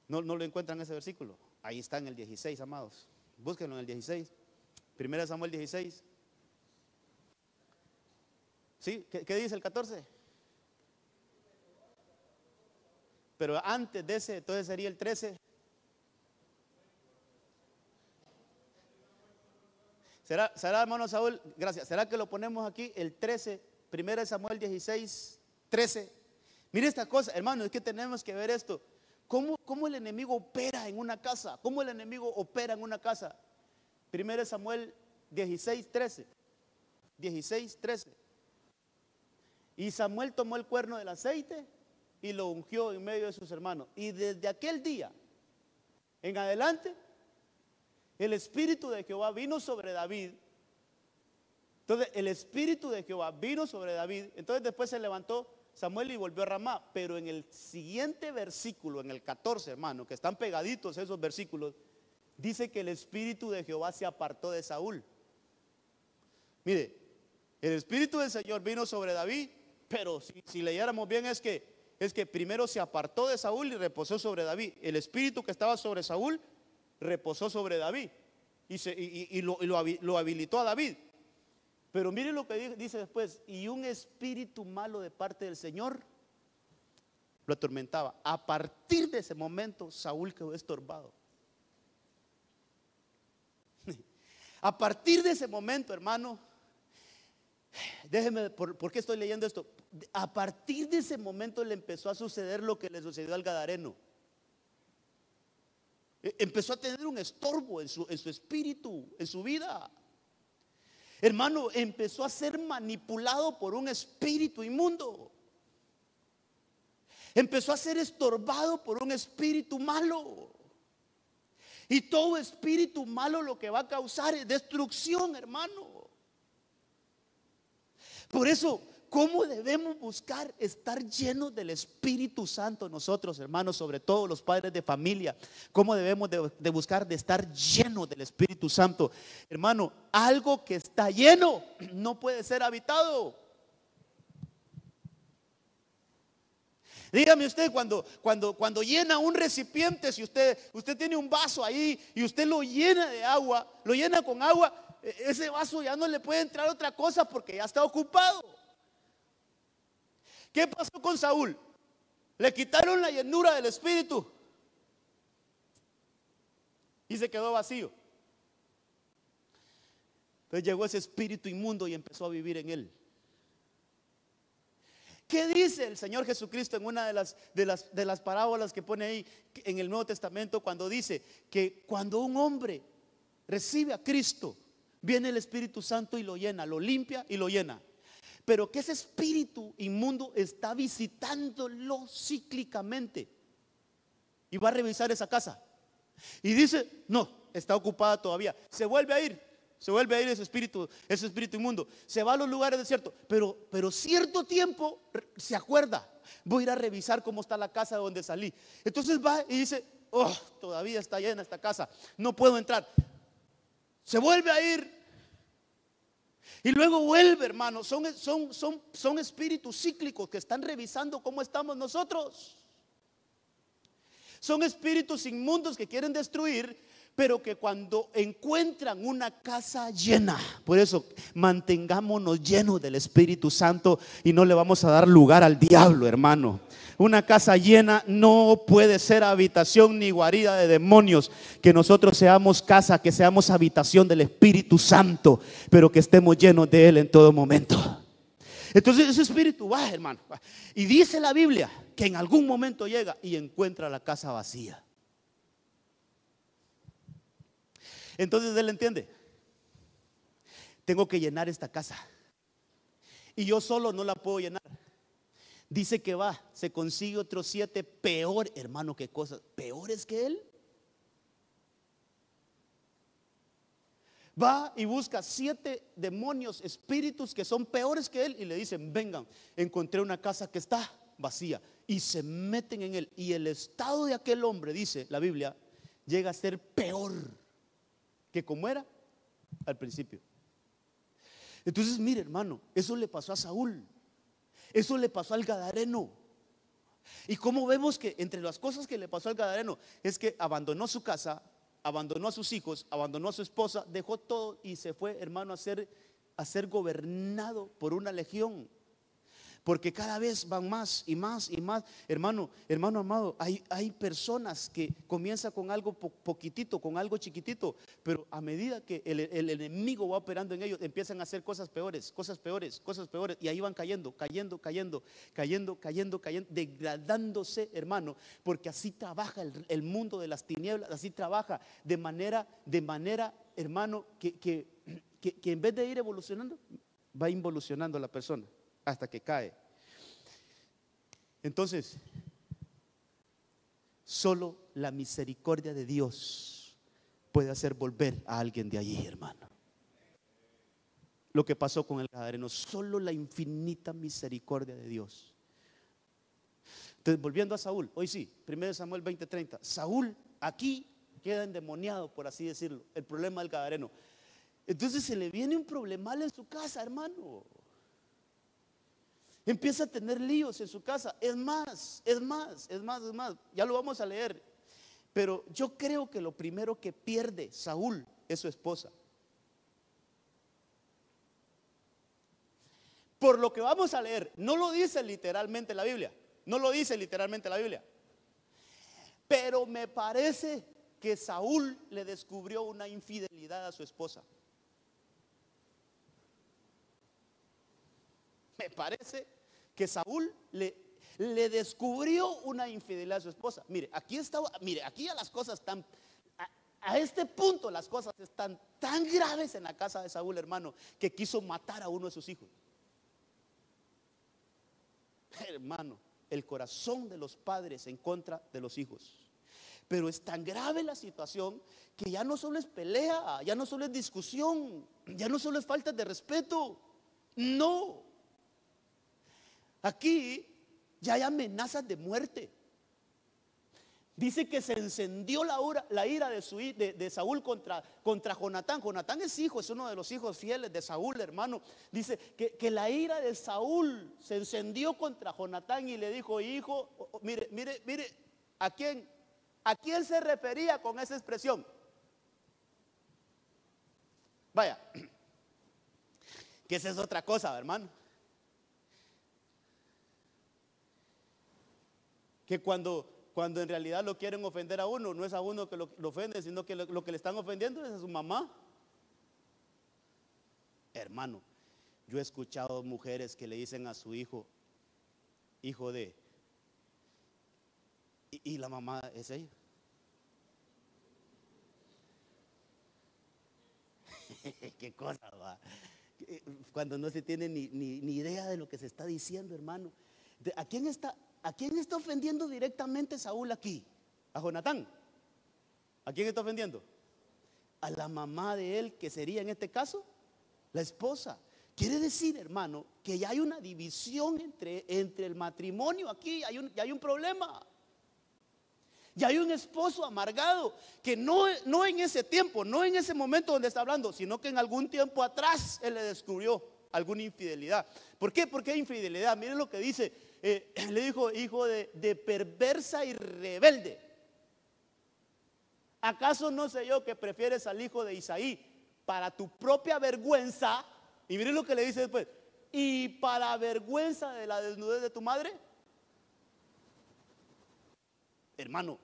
No lo encuentran en ese versículo. Ahí está en el 16, amados. Búsquenlo en el 16. 1 Samuel 16. ¿Sí? ¿Qué dice el 14? Pero antes de ese, entonces sería el 13. ¿Será, hermano Saúl? Gracias. ¿Será que lo ponemos aquí? El 13, 1 Samuel 16, 13. Mire esta cosa, hermano, es que tenemos que ver esto. ¿Cómo el enemigo opera en una casa? ¿Cómo el enemigo opera en una casa? 1 Samuel 16, 13. 16, 13. Y Samuel tomó el cuerno del aceite y lo ungió en medio de sus hermanos. Y desde aquel día en adelante, el Espíritu de Jehová vino sobre David. Entonces el Espíritu de Jehová vino sobre David. Entonces después se levantó Samuel y volvió a Ramá. Pero en el siguiente versículo, en el 14, hermano, que están pegaditos esos versículos, dice que el Espíritu de Jehová se apartó de Saúl. Mire, el Espíritu del Señor vino sobre David, pero si leyéramos bien es que primero se apartó de Saúl y reposó sobre David. El Espíritu que estaba sobre Saúl reposó sobre David y lo habilitó a David. Pero mire lo que dice después: y un espíritu malo de parte del Señor lo atormentaba. A partir de ese momento Saúl quedó estorbado. A partir de ese momento, hermano, déjeme, ¿por qué estoy leyendo esto? A partir de ese momento le empezó a suceder lo que le sucedió al gadareno. Empezó a tener un estorbo en su espíritu, en su vida. Hermano, empezó a ser manipulado por un espíritu inmundo. Empezó a ser estorbado por un espíritu malo. Y todo espíritu malo lo que va a causar es destrucción, hermano. Por eso, ¿cómo debemos buscar estar llenos del Espíritu Santo nosotros, hermanos? Sobre todo los padres de familia. ¿Cómo debemos de buscar de estar llenos del Espíritu Santo? Hermano, algo que está lleno no puede ser habitado. Dígame usted, cuando llena un recipiente, si usted tiene un vaso ahí y usted lo llena de agua, lo llena con agua, ese vaso ya no le puede entrar otra cosa porque ya está ocupado. ¿Qué pasó con Saúl? Le quitaron la llenura del Espíritu y se quedó vacío. Entonces llegó ese espíritu inmundo y empezó a vivir en él. ¿Qué dice el Señor Jesucristo en una de las parábolas que pone ahí en el Nuevo Testamento, cuando dice que cuando un hombre recibe a Cristo, viene el Espíritu Santo y lo llena, lo limpia y lo llena? Pero que ese espíritu inmundo está visitándolo cíclicamente y va a revisar esa casa y dice: no, está ocupada todavía. Se vuelve a ir ese espíritu inmundo, se va a los lugares desiertos, pero cierto tiempo se acuerda: voy a ir a revisar cómo está la casa de donde salí. Entonces va y dice: oh, todavía está llena esta casa, no puedo entrar. Se vuelve a ir y luego vuelve, hermano. Son espíritus cíclicos que están revisando cómo estamos nosotros. Son espíritus inmundos que quieren destruir, pero que cuando encuentran una casa llena, por eso mantengámonos llenos del Espíritu Santo y no le vamos a dar lugar al diablo, hermano. Una casa llena no puede ser habitación ni guarida de demonios. Que nosotros seamos casa, que seamos habitación del Espíritu Santo, pero que estemos llenos de Él en todo momento. Entonces ese espíritu va, hermano, va. Y dice la Biblia que en algún momento llega y encuentra la casa vacía. Entonces él entiende, tengo que llenar esta casa y yo solo no la puedo llenar. Dice que va, se consigue otros 7 peor, hermano, que cosas peores que él. Va y busca 7 demonios, espíritus que son peores que él y le dicen, vengan, encontré una casa que está vacía, y se meten en él. Y el estado de aquel hombre, dice la Biblia, llega a ser peor que como era al principio. Entonces mire, hermano, eso le pasó a Saúl, eso le pasó al gadareno. Y como vemos que entre las cosas que le pasó al gadareno es que abandonó su casa, abandonó a sus hijos, abandonó a su esposa, dejó todo y se fue, hermano, a ser gobernado por una legión. Porque cada vez van más y más y más. Hermano amado, hay personas que comienzan con algo poquitito, con algo chiquitito, pero a medida que el enemigo va operando en ellos, empiezan a hacer cosas peores, cosas peores, cosas peores. Y ahí van cayendo, degradándose, hermano. Porque así trabaja el mundo de las tinieblas, así trabaja de manera, hermano, que en vez de ir evolucionando, va involucionando a la persona hasta que cae. Entonces, solo la misericordia de Dios puede hacer volver a alguien de allí, hermano. Lo que pasó con el gadareno, solo la infinita misericordia de Dios. Entonces, volviendo a Saúl, hoy sí, 1 Samuel 20:30. Saúl aquí queda endemoniado, por así decirlo, el problema del gadareno. Entonces se le viene un problemal en su casa, hermano. Empieza a tener líos en su casa. Es más. Ya lo vamos a leer. Pero yo creo que lo primero que pierde Saúl es su esposa. Por lo que vamos a leer, no lo dice literalmente la Biblia. Pero me parece que Saúl le descubrió una infidelidad a su esposa. Me parece que Saúl le descubrió una infidelidad a su esposa. Mire, aquí ya las cosas están, a este punto las cosas están tan graves en la casa de Saúl, hermano, que quiso matar a uno de sus hijos. Hermano, el corazón de los padres en contra de los hijos. Pero es tan grave la situación que ya no solo es pelea, ya no solo es discusión, ya no solo es falta de respeto. No. Aquí ya hay amenazas de muerte. Dice que se encendió la ira de Saúl contra Jonatán. Jonatán es uno de los hijos fieles de Saúl, hermano. Dice que la ira de Saúl se encendió contra Jonatán y le dijo, hijo, mire, ¿a quién se refería con esa expresión? Vaya, que esa es otra cosa, hermano. Que cuando en realidad lo quieren ofender a uno, no es a uno que lo ofende, sino que lo que le están ofendiendo es a su mamá. Hermano, yo he escuchado mujeres que le dicen a su hijo de, y la mamá es ella. Qué cosa, va. Cuando no se tiene ni idea de lo que se está diciendo, hermano. ¿A quién está ofendiendo directamente Saúl aquí? ¿A Jonatán? ¿A quién está ofendiendo? A la mamá de él, que sería en este caso la esposa. Quiere decir, hermano, que ya hay una división entre el matrimonio aquí, ya hay un problema. Ya hay un esposo amargado que no en ese tiempo, no en ese momento donde está hablando, sino que en algún tiempo atrás él le descubrió alguna infidelidad. ¿Por qué? ¿Por qué infidelidad? Miren lo que dice. Le dijo, hijo de perversa y rebelde. ¿Acaso no sé yo que prefieres al hijo de Isaí para tu propia vergüenza? Y miren lo que le dice después. ¿Y para vergüenza de la desnudez de tu madre? Hermano,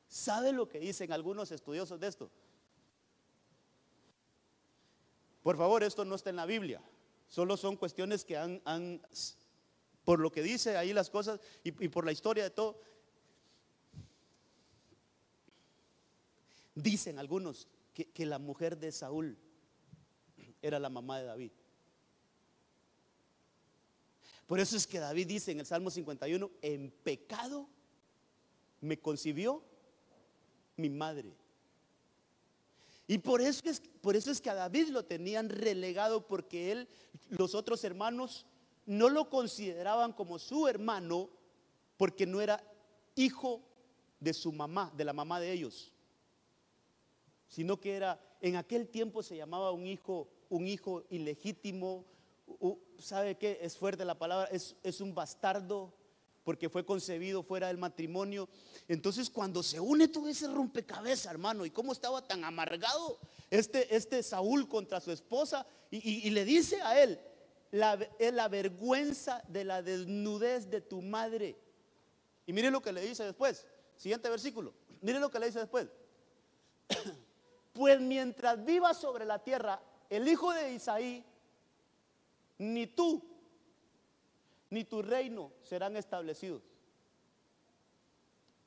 ¿sabe lo que dicen algunos estudiosos de esto? Por favor, esto no está en la Biblia. Solo son cuestiones que por lo que dice ahí las cosas y por la historia de todo, dicen algunos que la mujer de Saúl era la mamá de David. Por eso es que David dice en el Salmo 51, en pecado me concibió mi madre. Y por eso es que a David lo tenían relegado, porque los otros hermanos no lo consideraban como su hermano, porque no era hijo de su mamá, de la mamá de ellos, sino que en aquel tiempo se llamaba un hijo ilegítimo. ¿Sabe qué? Es fuerte la palabra, es un bastardo, porque fue concebido fuera del matrimonio. Entonces, cuando se une todo ese rompecabezas, hermano, y cómo estaba tan amargado este Saúl contra su esposa, y le dice a él, la vergüenza de la desnudez de tu madre. Y mire lo que le dice después, siguiente versículo, mire lo que le dice después. Pues mientras vivas sobre la tierra, el hijo de Isaí, ni tú ni tu reino serán establecidos.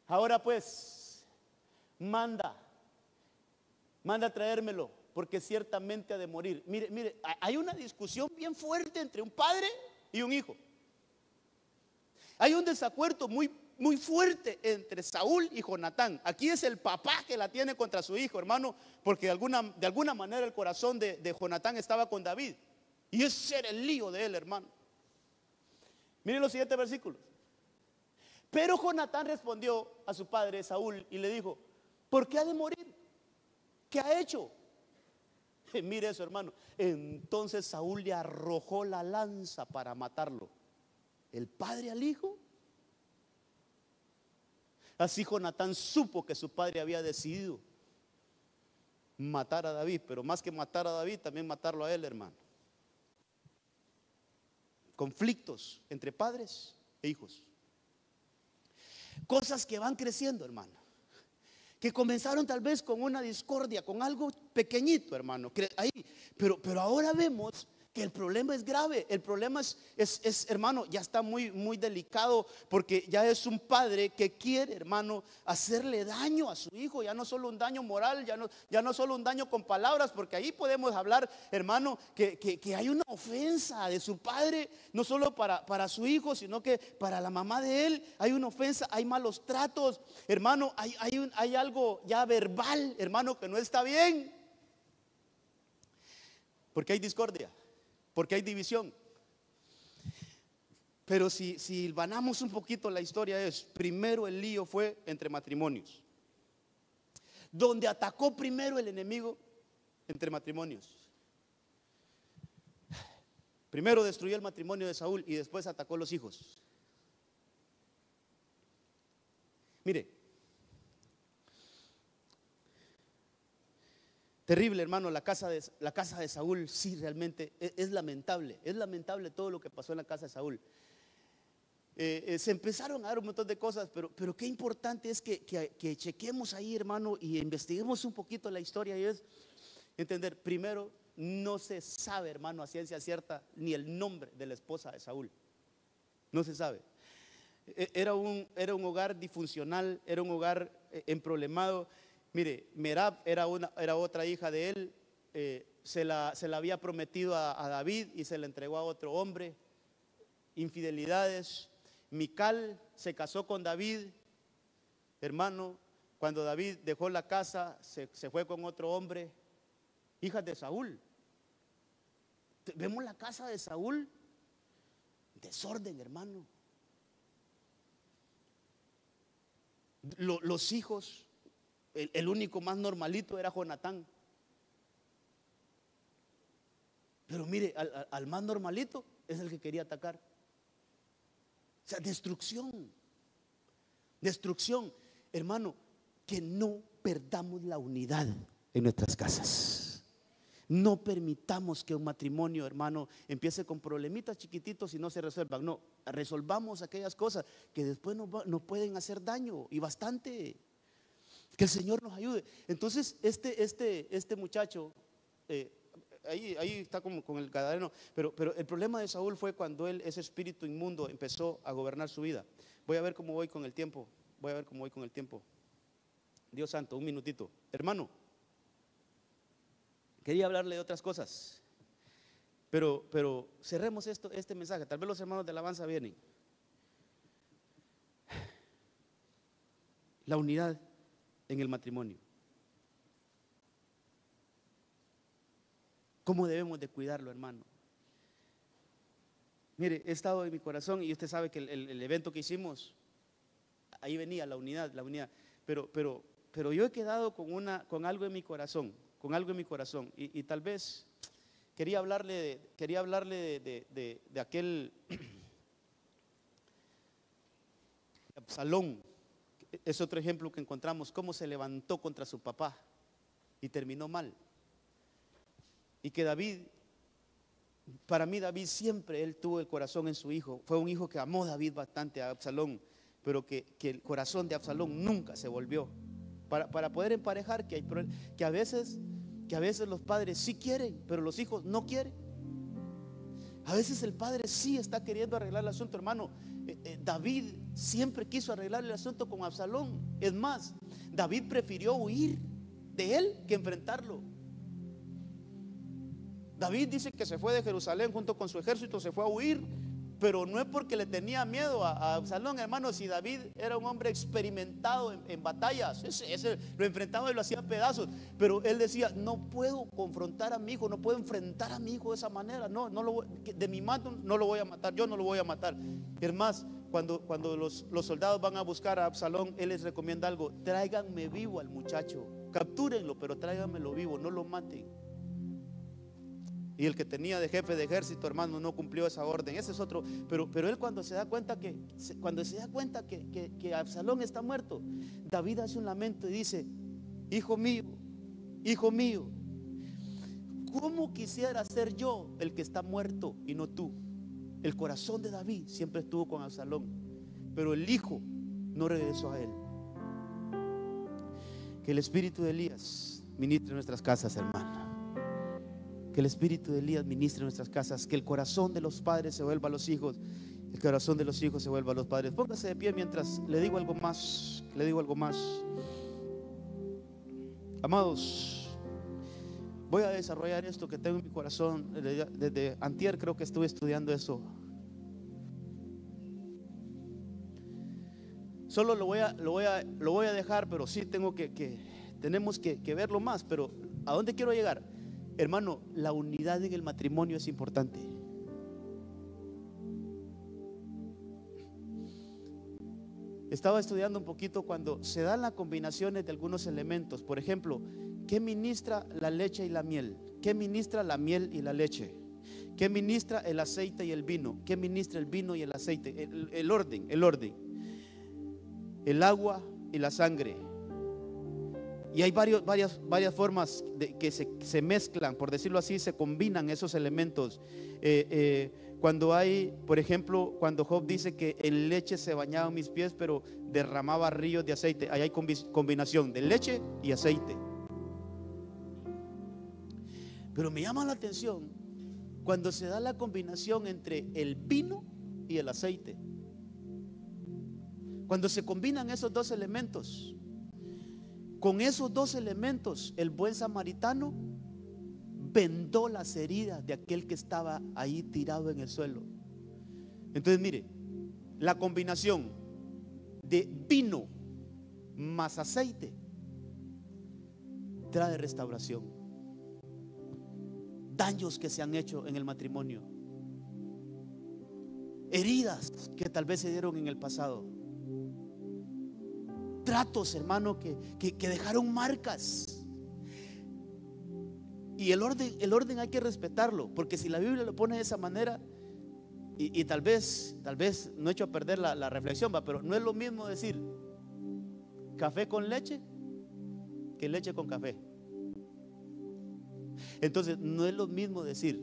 Ahora pues, manda a traérmelo, porque ciertamente ha de morir. Mire, hay una discusión bien fuerte entre un padre y un hijo. Hay un desacuerdo muy fuerte entre Saúl y Jonatán. Aquí es el papá que la tiene contra su hijo, hermano, porque de alguna manera el corazón de Jonatán estaba con David, y ese era el lío de él, hermano. Miren los siguientes versículos. Pero Jonatán respondió a su padre Saúl y le dijo, ¿por qué ha de morir? ¿Qué ha hecho? Mire eso, hermano. Entonces Saúl le arrojó la lanza para matarlo. ¿El padre al hijo? Así Jonatán supo que su padre había decidido matar a David, pero más que matar a David, también matarlo a él, hermano. Conflictos entre padres e hijos. Cosas que van creciendo, hermano, que comenzaron tal vez con una discordia, con algo pequeñito, hermano, pero ahora vemos que el problema es grave. El problema es, hermano, ya está muy delicado, porque ya es un padre que quiere, hermano, hacerle daño a su hijo. Ya no solo un daño moral, ya no solo un daño con palabras, porque ahí podemos hablar, hermano, que hay una ofensa de su padre, no solo para su hijo, sino que para la mamá de él. Hay una ofensa, hay malos tratos, hermano, hay algo ya verbal, hermano, que no está bien, porque hay discordia, porque hay división. Pero si vanamos un poquito la historia, primero el lío fue entre matrimonios. Donde atacó primero el enemigo, entre matrimonios. Primero destruyó el matrimonio de Saúl y después atacó los hijos. Mire, terrible, hermano, la casa de Saúl. Sí, realmente es lamentable todo lo que pasó en la casa de Saúl. Se empezaron a dar un montón de cosas, pero qué importante es que chequemos ahí, hermano, y investiguemos un poquito la historia. Y es entender, primero, no se sabe, hermano, a ciencia cierta ni el nombre de la esposa de Saúl. No se sabe. Era un hogar disfuncional, era un hogar emproblemado. Mire, Merab era otra hija de él, se la había prometido a David y se la entregó a otro hombre. Infidelidades. Mical se casó con David, hermano. Cuando David dejó la casa, se fue con otro hombre. Hijas de Saúl. Vemos la casa de Saúl, desorden, hermano. Los hijos, el único más normalito era Jonatán. Pero mire, al más normalito es el que quería atacar. O sea, destrucción. Hermano, que no perdamos la unidad en nuestras casas. No permitamos que un matrimonio, hermano, empiece con problemitas chiquititos y no se resuelvan. No, resolvamos aquellas cosas que después nos pueden hacer daño, y bastante. Que el Señor nos ayude. Entonces este muchacho, ahí está como con el Gadareno. Pero el problema de Saúl fue cuando ese espíritu inmundo empezó a gobernar su vida. Voy a ver cómo voy con el tiempo. Dios santo, un minutito. Hermano, quería hablarle de otras cosas. Pero cerremos este mensaje. Tal vez los hermanos de alabanza vienen. La unidad en el matrimonio. ¿Cómo debemos de cuidarlo, hermano? Mire, he estado en mi corazón y usted sabe que el evento que hicimos, ahí venía la unidad. Pero yo he quedado con algo en mi corazón, y tal vez quería hablarle de aquel Absalón. Es otro ejemplo que encontramos, cómo se levantó contra su papá y terminó mal. Y que para mí David siempre, él tuvo el corazón en su hijo. Fue un hijo que amó David bastante a Absalón, pero que el corazón de Absalón nunca se volvió. Para poder emparejar que a veces los padres sí quieren, pero los hijos no quieren. A veces el padre sí está queriendo arreglar el asunto, hermano. David siempre quiso arreglar el asunto con Absalón. Es más, David prefirió huir de él que enfrentarlo. David dice que se fue de Jerusalén junto con su ejército, se fue a huir, pero no es porque le tenía miedo a Absalón, hermano. Si David era un hombre experimentado en batallas, ese lo enfrentaba y lo hacía pedazos, pero él decía: no puedo confrontar a mi hijo, no puedo enfrentar a mi hijo de esa manera, de mi mano no lo voy a matar, yo no lo voy a matar. Es más, cuando los soldados van a buscar a Absalón, él les recomienda algo: tráiganme vivo al muchacho, captúrenlo, pero tráiganmelo vivo, no lo maten. Y el que tenía de jefe de ejército, hermano, no cumplió esa orden. Ese es otro. Pero él cuando se da cuenta que Absalón está muerto, David hace un lamento y dice: hijo mío, ¿cómo quisiera ser yo el que está muerto y no tú? El corazón de David siempre estuvo con Absalón, pero el hijo no regresó a él. Que el espíritu de Elías ministre en nuestras casas, hermano. Que el espíritu de Elías ministre en nuestras casas. Que el corazón de los padres se vuelva a los hijos, el corazón de los hijos se vuelva a los padres. Póngase de pie mientras le digo algo más. Amados, voy a desarrollar esto que tengo en mi corazón. Desde antier creo que estuve estudiando eso. Solo lo voy a dejar, pero sí tenemos que verlo más. Pero ¿a dónde quiero llegar? Hermano, la unidad en el matrimonio es importante. Estaba estudiando un poquito cuando se dan las combinaciones de algunos elementos. Por ejemplo, ¿qué ministra la leche y la miel? ¿Qué ministra la miel y la leche? ¿Qué ministra el aceite y el vino? ¿Qué ministra el vino y el aceite? El orden. El agua y la sangre. Y hay varias formas que se mezclan, por decirlo así, se combinan esos elementos. Cuando hay, por ejemplo, cuando Job dice que en leche se bañaban mis pies, pero derramaba ríos de aceite. Ahí hay combinación de leche y aceite. Pero me llama la atención cuando se da la combinación entre el vino y el aceite. Cuando se combinan esos dos elementos. Con esos dos elementos, el buen samaritano vendó las heridas de aquel que estaba ahí tirado en el suelo. Entonces mire, la combinación de vino más aceite trae restauración. Daños que se han hecho en el matrimonio, heridas que tal vez se dieron en el pasado, tratos, hermano, que dejaron marcas. Y el orden hay que respetarlo, porque si la Biblia lo pone de esa manera, y tal vez no he hecho a perder la reflexión, pero no es lo mismo decir café con leche que leche con café. Entonces no es lo mismo decir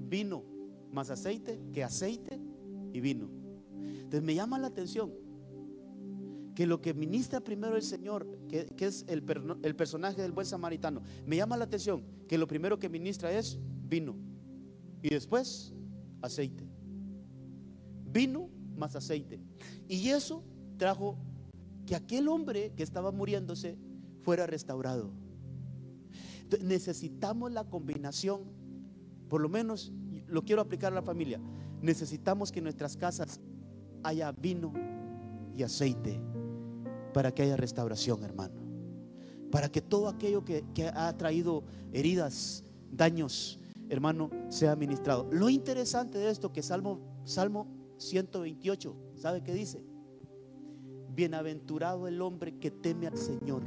vino más aceite que aceite y vino. Entonces me llama la atención que lo que ministra primero el Señor, que es el personaje del buen samaritano, me llama la atención que lo primero que ministra es vino y después aceite. Vino más aceite. Y eso trajo que aquel hombre que estaba muriéndose fuera restaurado. Entonces, necesitamos la combinación, por lo menos lo quiero aplicar a la familia. Necesitamos que en nuestras casas haya vino y aceite para que haya restauración, hermano. Para que todo aquello que ha traído heridas, daños, hermano, sea ministrado. Lo interesante de esto que Salmo 128, ¿sabe qué dice? Bienaventurado el hombre que teme al Señor.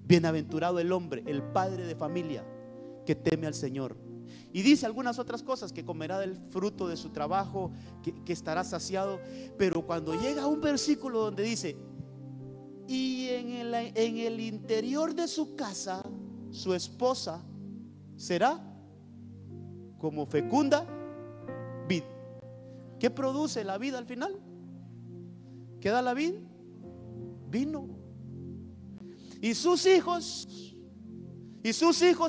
Bienaventurado el hombre, el padre de familia que teme al Señor. Y dice algunas otras cosas, que comerá del fruto de su trabajo, que estará saciado. Pero cuando llega a un versículo donde dice: y en el interior de su casa, su esposa será como fecunda vid. ¿Qué produce la vid al final? ¿Qué da la vid? Vino. Y sus hijos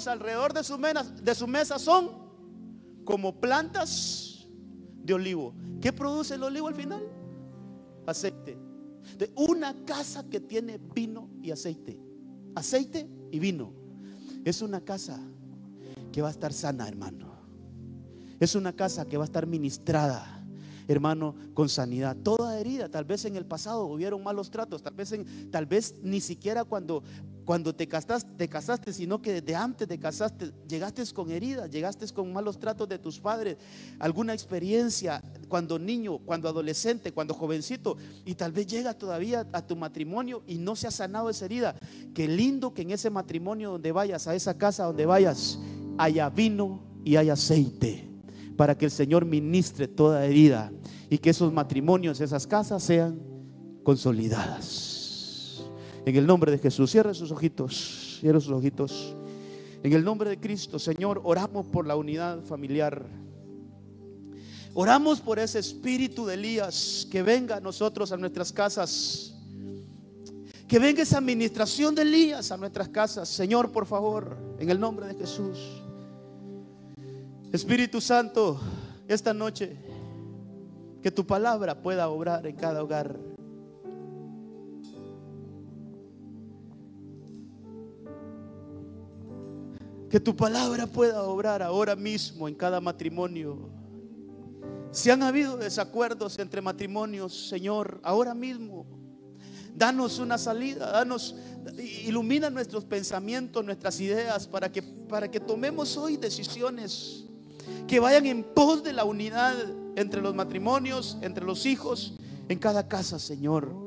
alrededor de su mesa son como plantas de olivo. ¿Qué produce el olivo al final? Aceite. De una casa que tiene vino y aceite y vino, es una casa que va a estar sana, hermano. Es una casa que va a estar ministrada, hermano, con sanidad. Toda herida, tal vez en el pasado hubieron malos tratos, tal vez ni siquiera cuando te casaste, sino que desde antes te casaste, llegaste con heridas, llegaste con malos tratos de tus padres, alguna experiencia cuando niño, cuando adolescente, cuando jovencito, y tal vez llega todavía a tu matrimonio y no se ha sanado esa herida. Qué lindo que en ese matrimonio donde vayas, a esa casa donde vayas, haya vino y haya aceite, para que el Señor ministre toda herida y que esos matrimonios, esas casas sean consolidadas. En el nombre de Jesús, cierre sus ojitos, cierre sus ojitos. En el nombre de Cristo, Señor, oramos por la unidad familiar. Oramos por ese espíritu de Elías que venga a nosotros, a nuestras casas. Que venga esa administración de Elías a nuestras casas, Señor, por favor, en el nombre de Jesús. Espíritu Santo, esta noche que tu palabra pueda obrar en cada hogar. Que tu palabra pueda obrar ahora mismo en cada matrimonio. Si han habido desacuerdos entre matrimonios, Señor, ahora mismo danos una salida, ilumina nuestros pensamientos, nuestras ideas, para que tomemos hoy decisiones que vayan en pos de la unidad entre los matrimonios, entre los hijos, en cada casa, Señor.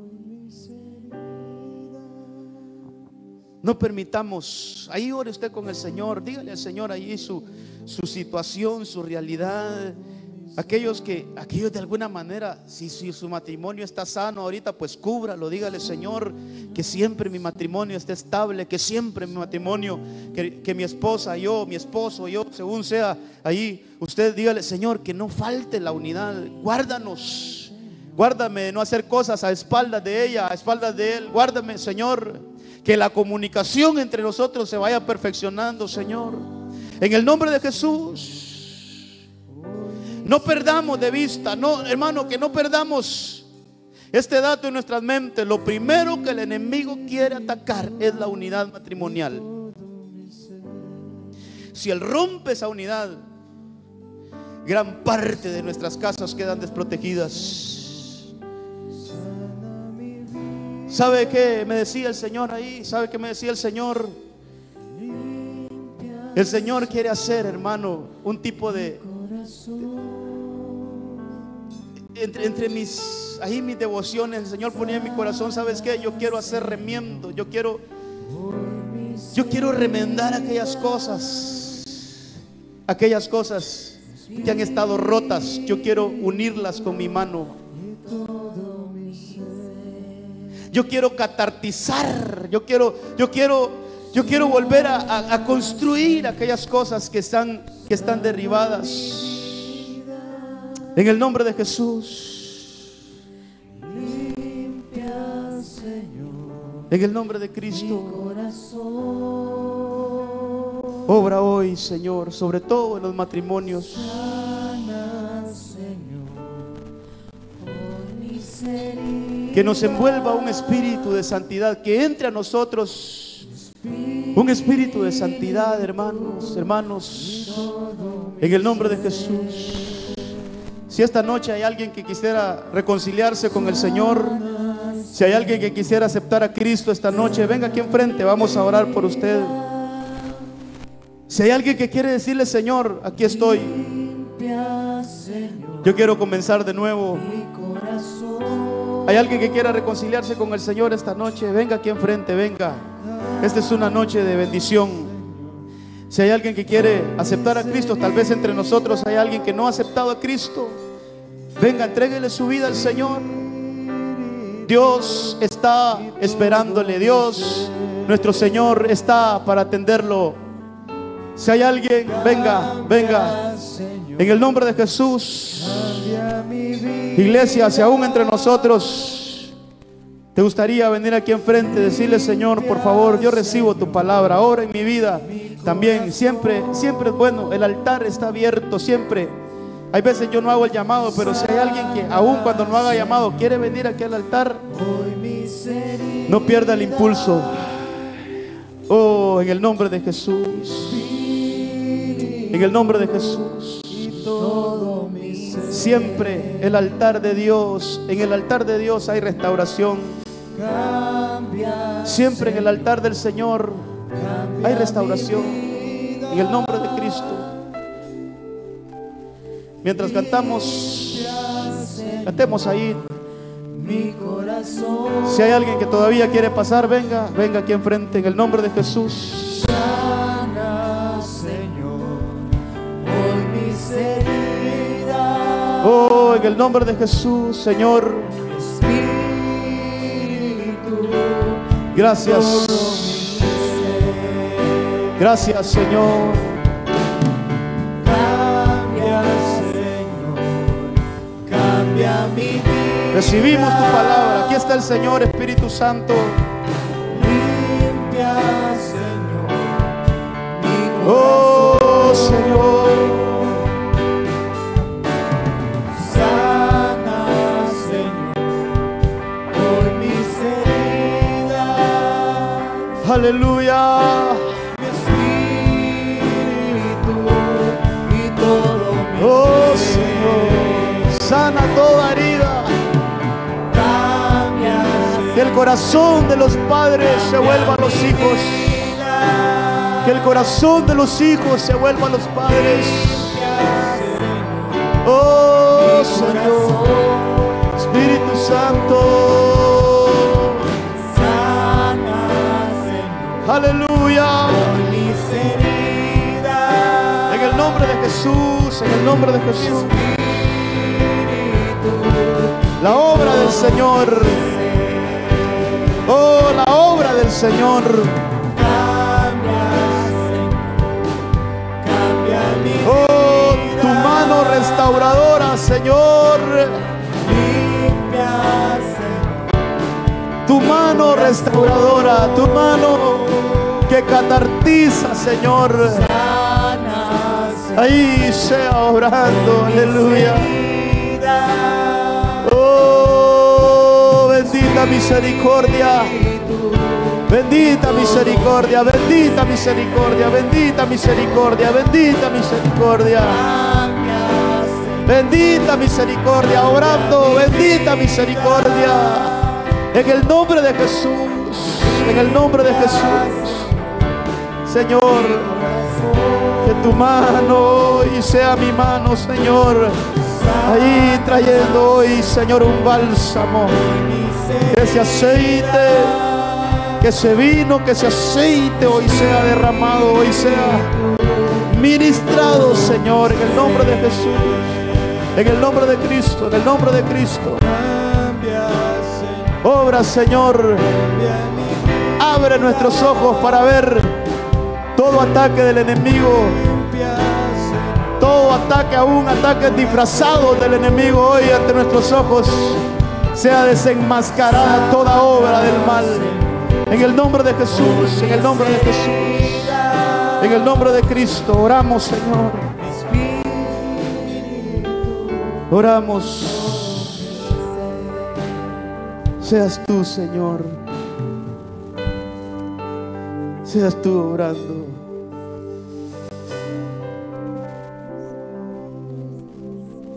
No permitamos, ahí ore usted con el Señor, dígale al Señor ahí su situación, su realidad. Aquellos de alguna manera, si su matrimonio está sano ahorita, pues cúbralo, dígale: Señor, que siempre mi matrimonio esté estable, que siempre mi matrimonio, que mi esposa, mi esposo, según sea ahí, usted dígale: Señor, que no falte la unidad, guárdanos, guárdame de no hacer cosas a espaldas de ella, a espaldas de él, guárdame, Señor, que la comunicación entre nosotros se vaya perfeccionando, Señor, en el nombre de Jesús. No perdamos de vista, no, hermano, que no perdamos este dato en nuestras mentes. Lo primero que el enemigo quiere atacar es la unidad matrimonial. Si él rompe esa unidad, gran parte de nuestras casas quedan desprotegidas. ¿Sabe qué me decía el Señor ahí? ¿Sabe qué me decía el Señor? El Señor quiere hacer, hermano, un tipo de entre mis devociones, el Señor ponía en mi corazón: ¿sabes qué? Yo quiero hacer remiendo, yo quiero remendar aquellas cosas que han estado rotas. Yo quiero unirlas con mi mano. Yo quiero catartizar, yo quiero volver a construir aquellas cosas que están derribadas. En el nombre de Jesús. En el nombre de Cristo. Obra hoy, Señor, sobre todo en los matrimonios. Que nos envuelva un espíritu de santidad, que entre a nosotros un espíritu de santidad, hermanos, en el nombre de Jesús. Si esta noche hay alguien que quisiera reconciliarse con el Señor, si hay alguien que quisiera aceptar a Cristo esta noche, venga aquí enfrente, vamos a orar por usted. Si hay alguien que quiere decirle: Señor, aquí estoy, yo quiero comenzar de nuevo. Hay alguien que quiera reconciliarse con el Señor esta noche, venga aquí enfrente, venga. Esta es una noche de bendición. Si hay alguien que quiere aceptar a Cristo, tal vez entre nosotros hay alguien que no ha aceptado a Cristo, venga, entréguele su vida al Señor. Dios está esperándole. Dios, nuestro Señor, está para atenderlo. Si hay alguien, venga, venga. En el nombre de Jesús. Iglesia, si aún entre nosotros te gustaría venir aquí enfrente, decirle: Señor, por favor, yo recibo tu palabra, ahora en mi vida. También siempre es bueno, el altar está abierto siempre. Hay veces yo no hago el llamado, pero si hay alguien que aún cuando no haga llamado quiere venir aquí al altar, no pierda el impulso. Oh, en el nombre de Jesús. En el nombre de Jesús. Siempre el altar de Dios, en el altar de Dios hay restauración. Siempre en el altar del Señor hay restauración. En el nombre de Cristo. Mientras cantamos, cantemos ahí. Si hay alguien que todavía quiere pasar, venga, venga aquí enfrente, en el nombre de Jesús. Sana, Señor, hoy mis heridas. Oh, en el nombre de Jesús, Señor. Espíritu, Gracias. Gracias, Señor. cambia, Señor, cambia mi vida. Recibimos tu palabra. Aquí está el Señor, Espíritu Santo. Limpia, Señor, mi Oh, corazón. Señor. Sana, Señor, hoy mis heridas. Aleluya. Mi espíritu y todo mi Oh, ser. Señor. Sana toda herida. Cambia, Que el corazón de los padres se vuelva a los hijos. Que el corazón de los hijos se vuelva a los padres. Oh, Señor. Espíritu Santo. sana, Señor, Aleluya. mis heridas. En el nombre de Jesús. En el nombre de Jesús. La obra del Señor. Oh, la obra del Señor. Oh, tu mano restauradora, Señor. Tu mano restauradora, tu mano que catartiza, Señor. Ahí sea obrando, aleluya. Oh, bendita misericordia. Bendita misericordia, bendita misericordia, bendita misericordia, bendita misericordia. Bendita misericordia, obrando, bendita misericordia. En el nombre de Jesús, en el nombre de Jesús. Señor, que tu mano hoy sea mi mano, Señor. Ahí trayendo hoy, Señor, un bálsamo. Que ese aceite, que ese vino, que ese aceite hoy sea derramado, hoy sea ministrado, Señor, en el nombre de Jesús. En el nombre de Cristo, en el nombre de Cristo. Obra, Señor. Abre nuestros ojos para ver todo ataque del enemigo. Todo ataque, aún ataques disfrazados del enemigo hoy ante nuestros ojos. Sea desenmascarada toda obra del mal. En el nombre de Jesús, en el nombre de Jesús, en el nombre de Cristo, oramos, Señor. Oramos. Seas tú, Señor. Seas tú orando.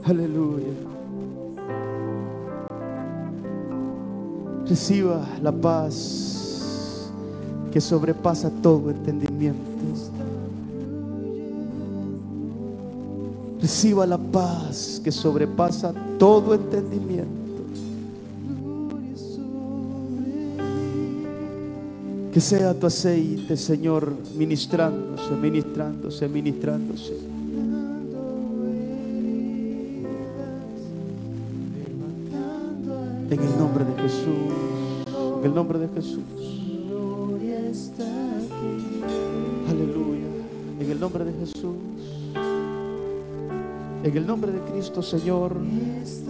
Aleluya. Reciba la paz que sobrepasa todo entendimiento. Reciba la paz que sobrepasa todo entendimiento. Que sea tu aceite, Señor, ministrándose, ministrándose, ministrándose. En el nombre de Jesús, en el nombre de Jesús. Aleluya. En el nombre de Jesús. En el nombre de Cristo, Señor,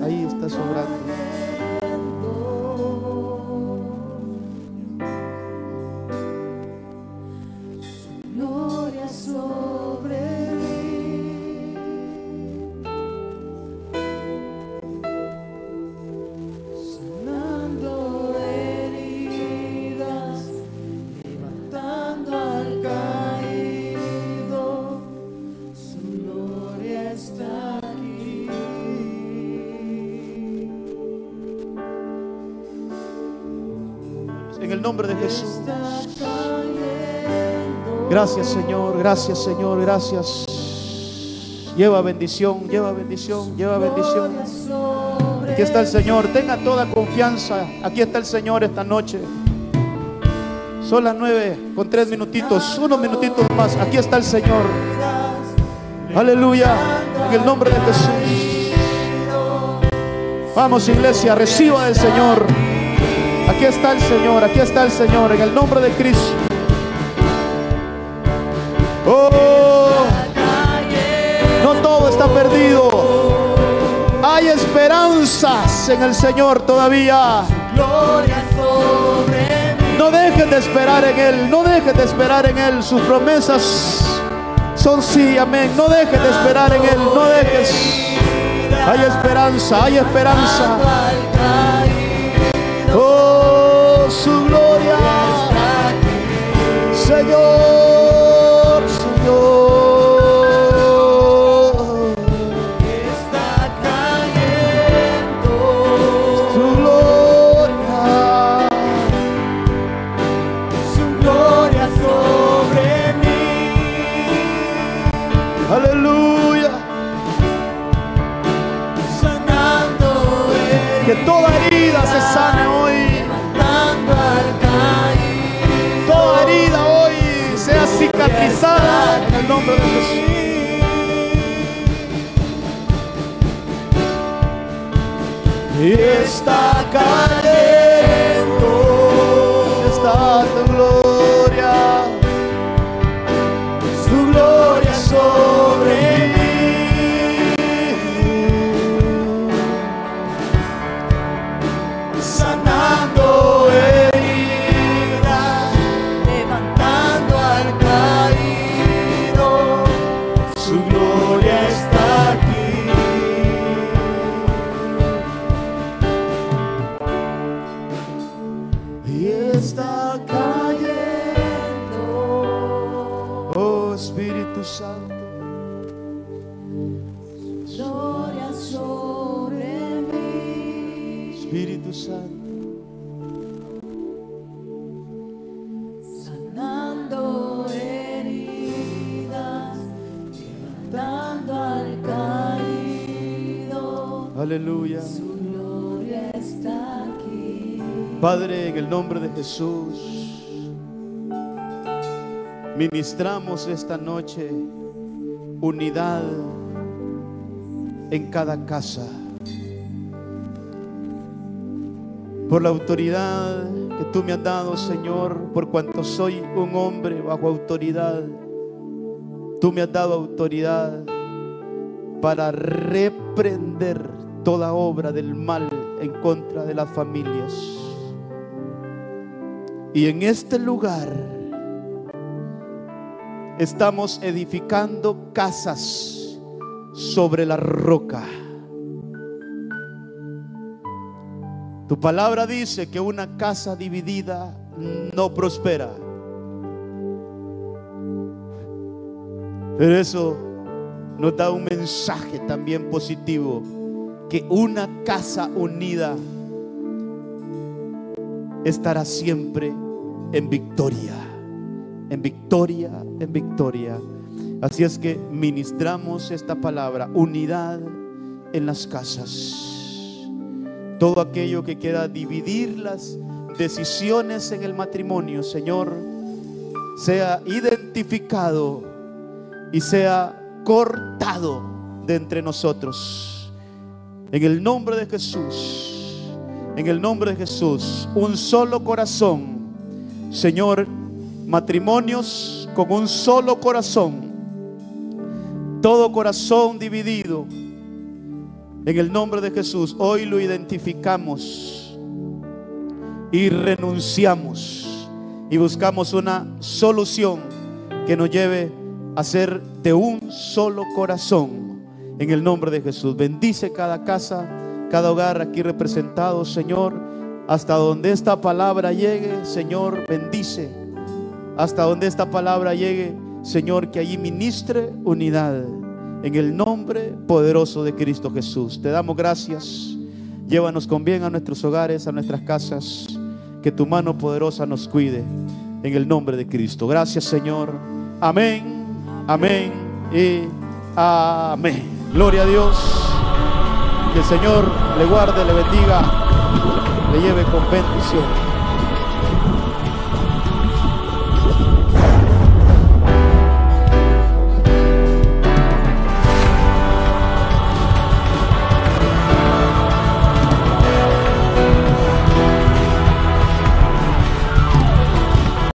ahí estás obrando. Gloria sobre mí, sanando heridas, levantando al caído, su gloria está aquí. En el nombre de Jesús. Gracias, Señor, gracias, Señor, gracias. Lleva bendición, lleva bendición, lleva bendición. Aquí está el Señor, tenga toda confianza. Aquí está el Señor esta noche. Son las 9:03 minutitos, unos minutitos más. Aquí está el Señor. Aleluya, en el nombre de Jesús. Vamos, iglesia, reciba del Señor. Aquí está el Señor, aquí está el Señor, en el nombre de Cristo. Oh, no todo está perdido. Hay esperanzas en el Señor todavía. No dejen de esperar en Él. No dejen de esperar en Él. Sus promesas son sí, amén. No dejen de esperar en Él. No dejes. Hay esperanza, hay esperanza. Oh, su gloria, Señor, Señor, Está cayendo su gloria, su gloria sobre mí. aleluya. Sanando Que toda herida se sane hoy. levantando al caído. Toda herida hoy sea cicatrizada en el nombre de Jesús. Y está cayendo, está tu gloria, su gloria sobre mí. Sanando heridas, Levantando al caído, su gloria está aquí. Y está cayendo, oh Espíritu Santo. gloria sobre mí. Espíritu Santo. Sanando heridas, levantando al caído, Aleluya. su gloria está aquí. Padre, en el nombre de Jesús, ministramos esta noche unidad en cada casa. Por la autoridad que tú me has dado, Señor, por cuanto soy un hombre bajo autoridad, tú me has dado autoridad para reprender toda obra del mal en contra de las familias. Y en este lugar estamos edificando casas sobre la roca. Tu palabra dice que una casa dividida no prospera. Pero eso nos da un mensaje también positivo, que una casa unida estará siempre en victoria, en victoria, en victoria. Así es que ministramos esta palabra: unidad en las casas. Todo aquello que quiera dividir las decisiones en el matrimonio, Señor, sea identificado y sea cortado de entre nosotros. En el nombre de Jesús, en el nombre de Jesús, un solo corazón, Señor, matrimonios con un solo corazón, todo corazón dividido, en el nombre de Jesús, hoy lo identificamos y renunciamos y buscamos una solución que nos lleve a ser de un solo corazón, en el nombre de Jesús. Bendice cada casa, cada hogar aquí representado, Señor, hasta donde esta palabra llegue, Señor, bendice. Hasta donde esta palabra llegue, Señor, que allí ministre unidad, en el nombre poderoso de Cristo Jesús. Te damos gracias. Llévanos con bien a nuestros hogares, a nuestras casas. Que tu mano poderosa nos cuide, en el nombre de Cristo. Gracias, Señor. Amén, amén y amén. Gloria a Dios. Que el Señor le guarde, le bendiga, le lleve con bendición.